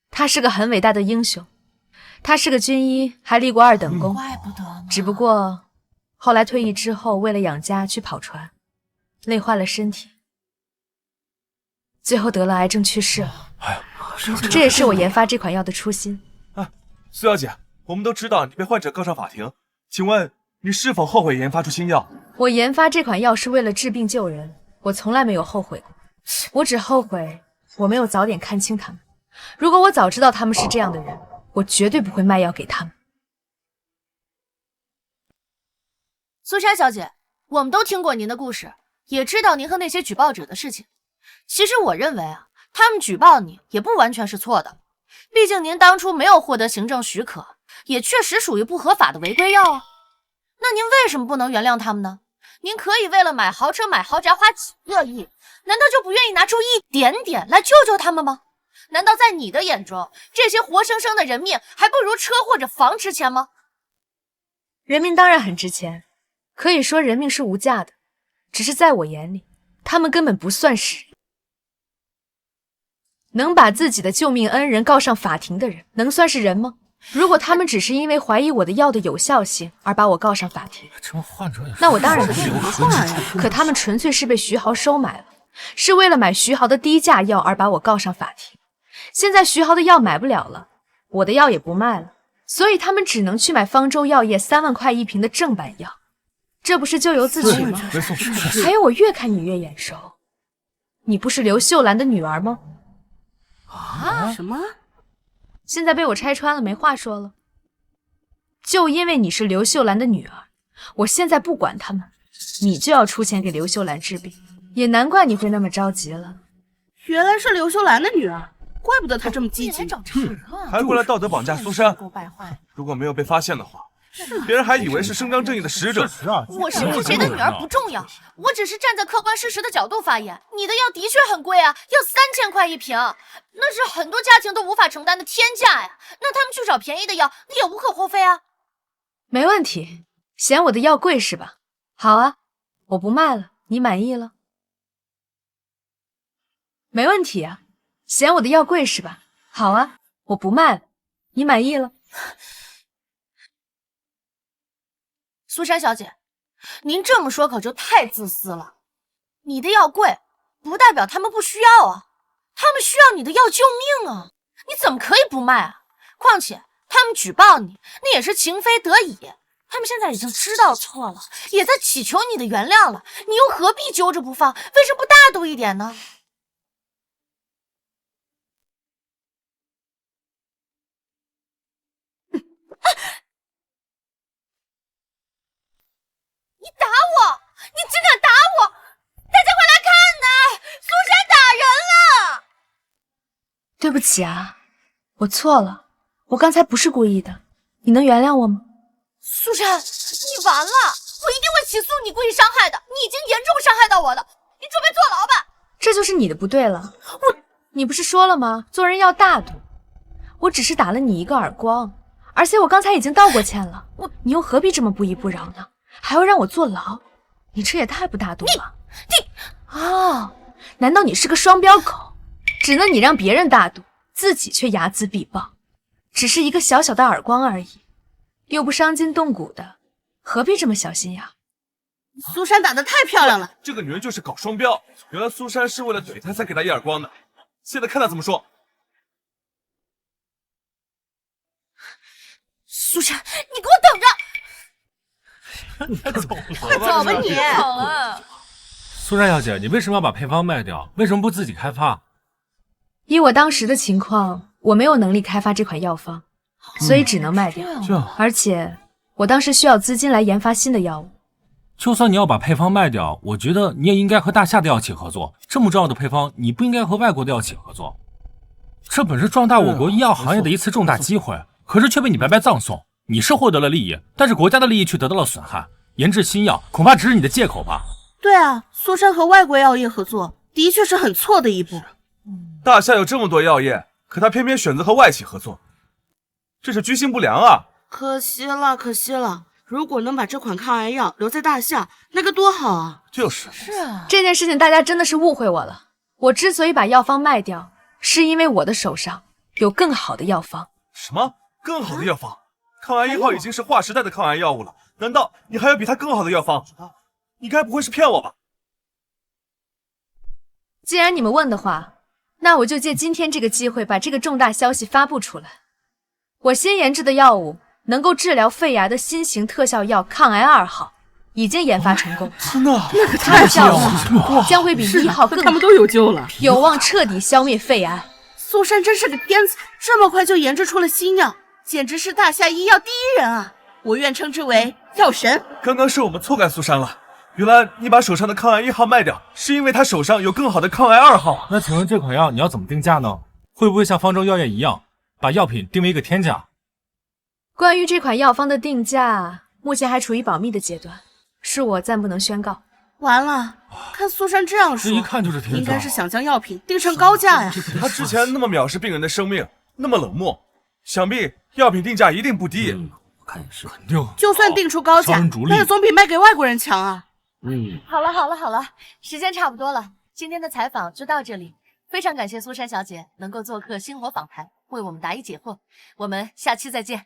他是个很伟大的英雄，他是个军医，还立过2等功。怪不得呢。只不过后来退役之后，为了养家去跑船，累坏了身体，最后得了癌症去世了。这也是我研发这款药的初心。苏小姐，我们都知道你被患者告上法庭，请问你是否后悔研发出新药？我研发这款药是为了治病救人，我从来没有后悔过，我只后悔我没有早点看清他们。如果我早知道他们是这样的人，我绝对不会卖药给他们。苏珊小姐，我们都听过您的故事，也知道您和那些举报者的事情。其实我认为啊，他们举报你也不完全是错的，毕竟您当初没有获得行政许可，也确实属于不合法的违规药啊。那您为什么不能原谅他们呢？您可以为了买豪车买豪宅花几个亿，难道就不愿意拿出一点点来救救他们吗？难道在你的眼中，这些活生生的人命还不如车或者房值钱吗？人命当然很值钱，可以说人命是无价的，只是在我眼里，他们根本不算是人。能把自己的救命恩人告上法庭的人，能算是人吗？如果他们只是因为怀疑我的药的有效性而把我告上法庭，那我当然不是。可他们纯粹是被徐豪收买了，是为了买徐豪的低价药而把我告上法庭。现在徐豪的药买不了了，我的药也不卖了，所以他们只能去买方舟药业3万块一瓶的正版药，这不是咎由自取吗？还有，我越看你越眼熟，你不是刘秀兰的女儿吗？啊？什么？现在被我拆穿了，没话说了。就因为你是刘秀兰的女儿，我现在不管他们，你就要出钱给刘秀兰治病，也难怪你会那么着急了。原来是刘秀兰的女儿，怪不得她这么积极。还过来道德绑架苏珊，如果没有被发现的话，别人还以为是伸张正义的使者。我是不是谁的女儿不重要，我只是站在客观事实的角度发言。你的药的确很贵啊，要3000块一瓶，那是很多家庭都无法承担的天价呀。那他们去找便宜的药，也无可厚非啊。没问题，嫌我的药贵是吧？好啊，我不卖了，你满意了？没问题啊，嫌我的药贵是吧？好啊，我不卖了，你满意了？苏珊小姐，您这么说可就太自私了。你的药贵，不代表他们不需要啊，他们需要你的药救命啊，你怎么可以不卖啊？况且他们举报你，那也是情非得已。他们现在已经知道错了，也在祈求你的原谅了，你又何必揪着不放？为什么不大度一点呢？你打我！你竟敢打我！大家快来看呐！苏珊打人了！对不起啊，我错了，我刚才不是故意的，你能原谅我吗？苏珊，你完了！我一定会起诉你故意伤害的，你已经严重伤害到我了，你准备坐牢吧！这就是你的不对了。你不是说了吗？做人要大度。我只是打了你一个耳光，而且我刚才已经道过歉了，你又何必这么不依不饶呢？还要让我坐牢，你这也太不大度了。你哦，难道你是个双标狗？只能你让别人大度，自己却睚眦必报。只是一个小小的耳光而已，又不伤筋动骨的，何必这么小心呀？苏珊打得太漂亮了，这个女人就是搞双标。原来苏珊是为了怼她才给她一耳光的，现在看她怎么说。苏珊，你给我等着！快走吧你！好啊！苏珊小姐，你为什么要把配方卖掉？为什么不自己开发？以我当时的情况，我没有能力开发这款药方，所以只能卖掉。而且我当时需要资金来研发新的药物。就算你要把配方卖掉，我觉得你也应该和大夏的药企合作。这么重要的配方，你不应该和外国的药企合作。这本是壮大我国医药行业的一次重大机会，可是却被你白白葬送。你是获得了利益，但是国家的利益却得到了损害。研制新药恐怕只是你的借口吧？对啊，苏珊和外国药业合作的确是很错的一步。大夏有这么多药业，可他偏偏选择和外企合作，这是居心不良啊！可惜了，可惜了。如果能把这款抗癌药留在大夏，那该多好啊！就是啊，这件事情大家真的是误会我了。我之所以把药方卖掉，是因为我的手上有更好的药方。什么更好的药方？抗癌1号已经是划时代的抗癌药物了，难道你还有比它更好的药方？你该不会是骗我吧？既然你们问的话，那我就借今天这个机会把这个重大消息发布出来。我新研制的药物能够治疗肺癌的新型特效药抗癌2号已经研发成功。真的？那可太效果将会比1号更好，他们都有救了，有望彻底消灭肺癌。苏珊真是个天才，这么快就研制出了新药，简直是大夏医药第一人啊！我愿称之为药神。刚刚是我们错怪苏珊了，原来你把手上的抗癌1号卖掉，是因为他手上有更好的抗癌2号。那请问这款药你要怎么定价呢？会不会像方舟药业一样，把药品定为一个天价？关于这款药方的定价，目前还处于保密的阶段，是我暂不能宣告。完了，看苏珊这样说，这一看就是天价，应该是想将药品定成高价呀。他之前那么藐视病人的生命，那么冷漠，想必药品定价一定不低。我看也是，肯定。就算定出高价，那也总比卖给外国人强啊。好了，时间差不多了，今天的采访就到这里。非常感谢苏珊小姐能够做客星火访谈，为我们答疑解惑。我们下期再见。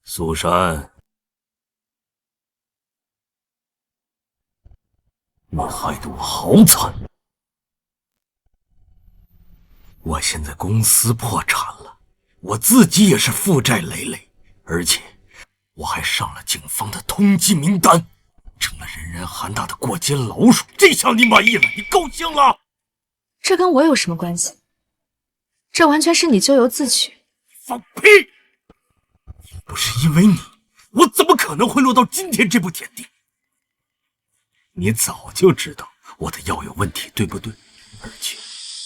苏珊，你害得我好惨！我现在公司破产了，我自己也是负债累累，而且我还上了警方的通缉名单，成了人人喊打的过街老鼠。这下你满意了？你高兴了？这跟我有什么关系？这完全是你咎由自取。放屁！不是因为你，我怎么可能会落到今天这步田地？你早就知道我的药有问题，对不对？而且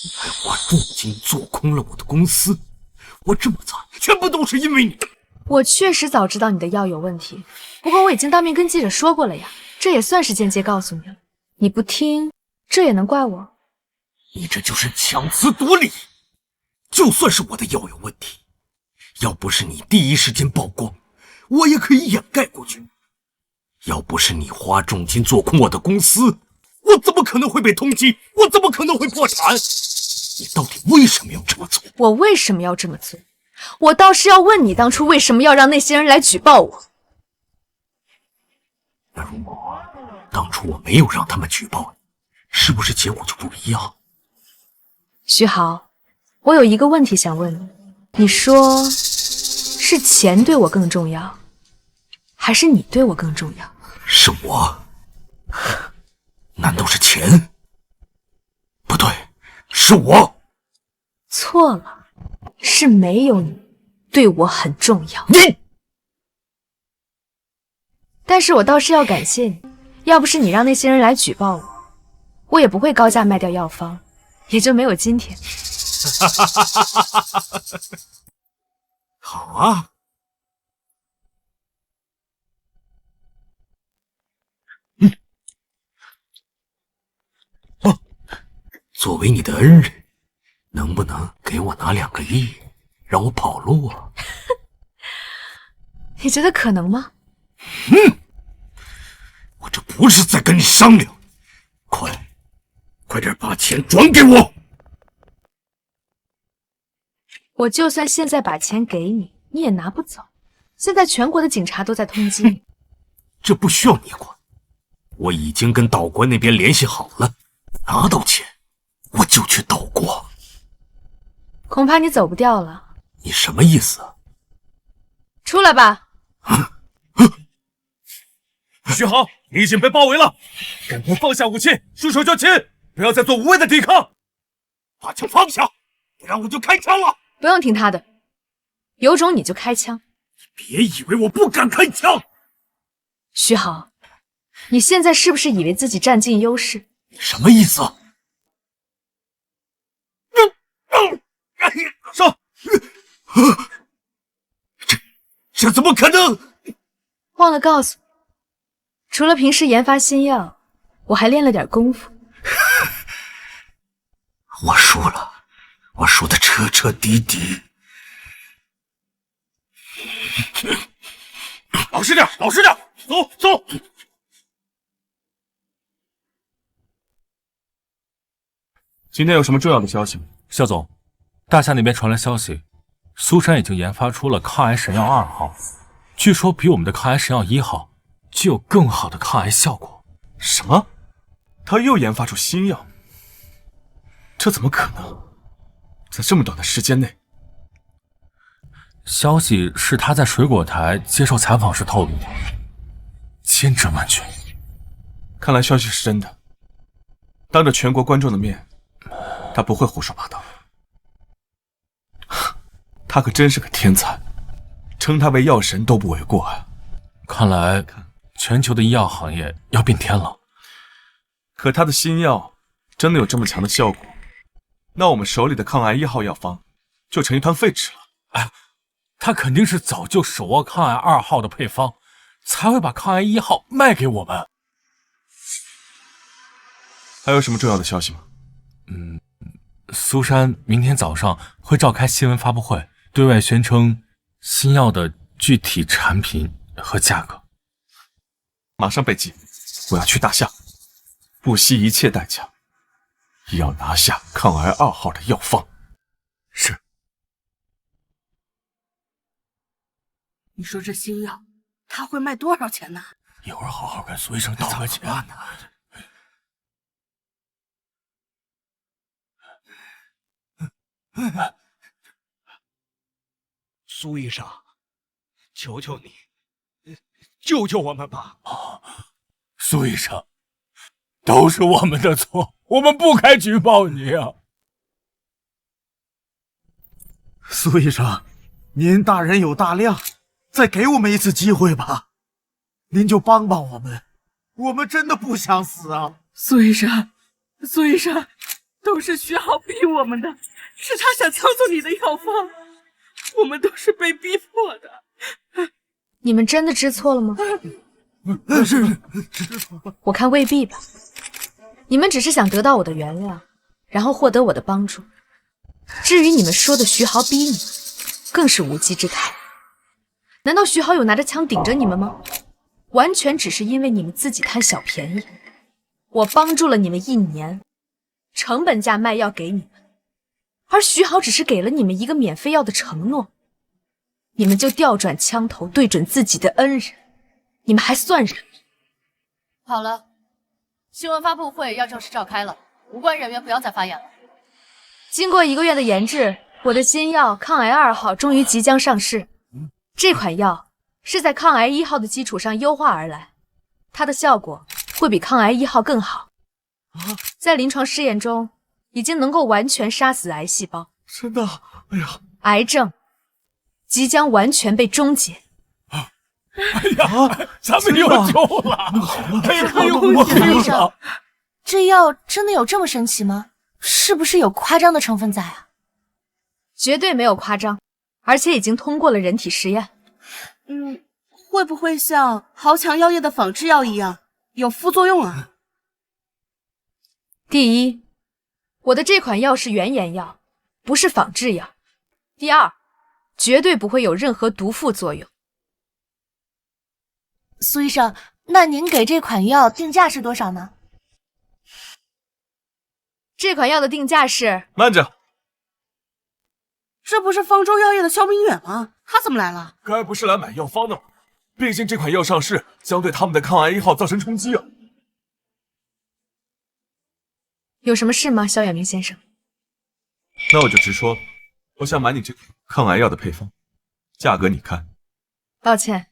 你还花重金做空了我的公司，我这么惨，全部都是因为你。我确实早知道你的药有问题，不过我已经当面跟记者说过了呀，这也算是间接告诉你了。你不听，这也能怪我？你这就是强词夺理。就算是我的药有问题，要不是你第一时间曝光，我也可以掩盖过去。要不是你花重金做空我的公司，我怎么可能会被通缉？我怎么可能会破产？你到底为什么要这么做？我为什么要这么做？我倒是要问你，当初为什么要让那些人来举报我？那如果当初我没有让他们举报你，是不是结果就不一样？徐豪，我有一个问题想问你，你说是钱对我更重要，还是你对我更重要？是我？难道是钱？不对，是我。错了，是没有你对我很重要。你，但是我倒是要感谢你，要不是你让那些人来举报我，我也不会高价卖掉药方，也就没有今天。好啊。作为你的恩人，能不能给我拿2个亿，让我跑路啊？你觉得可能吗？我这不是在跟你商量，快点把钱转给我！我就算现在把钱给你，你也拿不走。现在全国的警察都在通缉你。这不需要你管，我已经跟岛国那边联系好了，拿到钱我就去岛国。恐怕你走不掉了。你什么意思啊？出来吧。徐豪，你已经被包围了，赶快放下武器，束手就擒，不要再做无谓的抵抗。把枪放下，不然我就开枪了。不用听他的，有种你就开枪。别以为我不敢开枪。徐豪，你现在是不是以为自己占尽优势？你什么意思啊？上！这怎么可能？忘了告诉你，除了平时研发新药，我还练了点功夫。我输了，我输得彻彻底底。老实点，老实点，走走。今天有什么重要的消息吗？肖总，大夏那边传来消息，苏珊已经研发出了抗癌神药2号，据说比我们的抗癌神药1号具有更好的抗癌效果。什么？他又研发出新药？这怎么可能？在这么短的时间内？消息是他在水果台接受采访时透露的，千真万确。看来消息是真的。当着全国观众的面，他不会胡说八道。他可真是个天才，称他为药神都不为过啊！看来全球的医药行业要变天了。可他的新药真的有这么强的效果，那我们手里的抗癌1号药方就成一团废纸了。哎，他肯定是早就手握抗癌2号的配方，才会把抗癌1号卖给我们。还有什么重要的消息吗？苏珊明天早上会召开新闻发布会，对外宣称新药的具体产品和价格。马上备记，我要去大夏，不惜一切代价，也要拿下抗癌2号的药方。是。你说这新药它会卖多少钱呢？一会儿好好跟苏医生道个歉呢。苏医生，求求你，救救我们吧！苏医生，都是我们的错，我们不该举报你啊！苏医生，您大人有大量，再给我们一次机会吧，您就帮帮我们，我们真的不想死啊！苏医生，苏医生，都是徐浩逼我们的，是他想抢走你的药方，我们都是被逼迫的。你们真的知错了吗？是，我看未必吧。你们只是想得到我的原谅，然后获得我的帮助。至于你们说的徐豪逼你，更是无稽之谈。难道徐豪有拿着枪顶着你们吗？完全只是因为你们自己贪小便宜。我帮助了你们1年，成本价卖药给你们，而徐豪只是给了你们一个免费药的承诺，你们就调转枪头对准自己的恩人，你们还算人？好了，新闻发布会要正式召开了，无关人员不要再发言了。经过1个月的研制，我的新药抗癌2号终于即将上市。这款药是在抗癌1号的基础上优化而来，它的效果会比抗癌1号更好。在临床试验中，已经能够完全杀死癌细胞。真的？哎呀，癌症即将完全被终结。哎呀，咱们有救了！太恭喜了，医生！这药真的有这么神奇吗？是不是有夸张的成分在啊？绝对没有夸张，而且已经通过了人体实验。会不会像豪强药业的仿制药一样有副作用啊？第一，我的这款药是原研药，不是仿制药。第二，绝对不会有任何毒副作用。苏医生，那您给这款药定价是多少呢？这款药的定价是……慢着，这不是方舟药业的肖明远吗？他怎么来了？该不是来买药方的吧？毕竟这款药上市将对他们的抗癌1号造成冲击啊！有什么事吗，肖远明先生？那我就直说了，我想买你这款抗癌药的配方，价格你看。抱歉，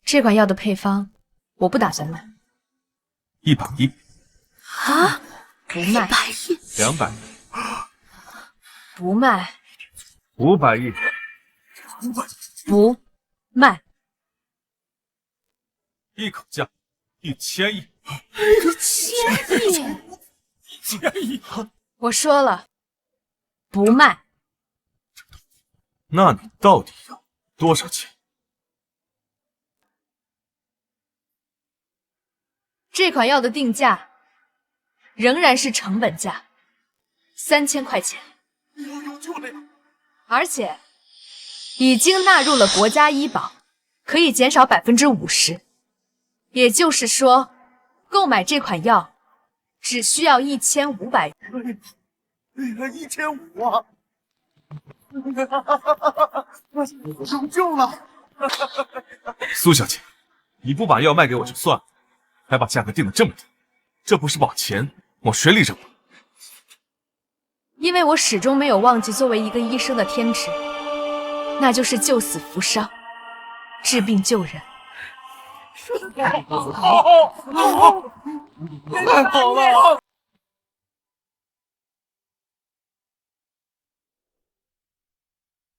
这款药的配方我不打算卖。110啊？不卖。200不卖。500亿。不卖。一口价1000亿。1000亿！我说了，不卖。那你到底要多少钱？这款药的定价仍然是成本价，3000块钱。而且已经纳入了国家医保，可以减少50%。也就是说，购买这款药只需要1500元。1500啊！有救了！苏小姐，你不把药卖给我就算了，还把价格定得这么低，这不是把钱往水里扔吗？因为我始终没有忘记作为一个医生的天职，那就是救死扶伤，治病救人。好，太好了！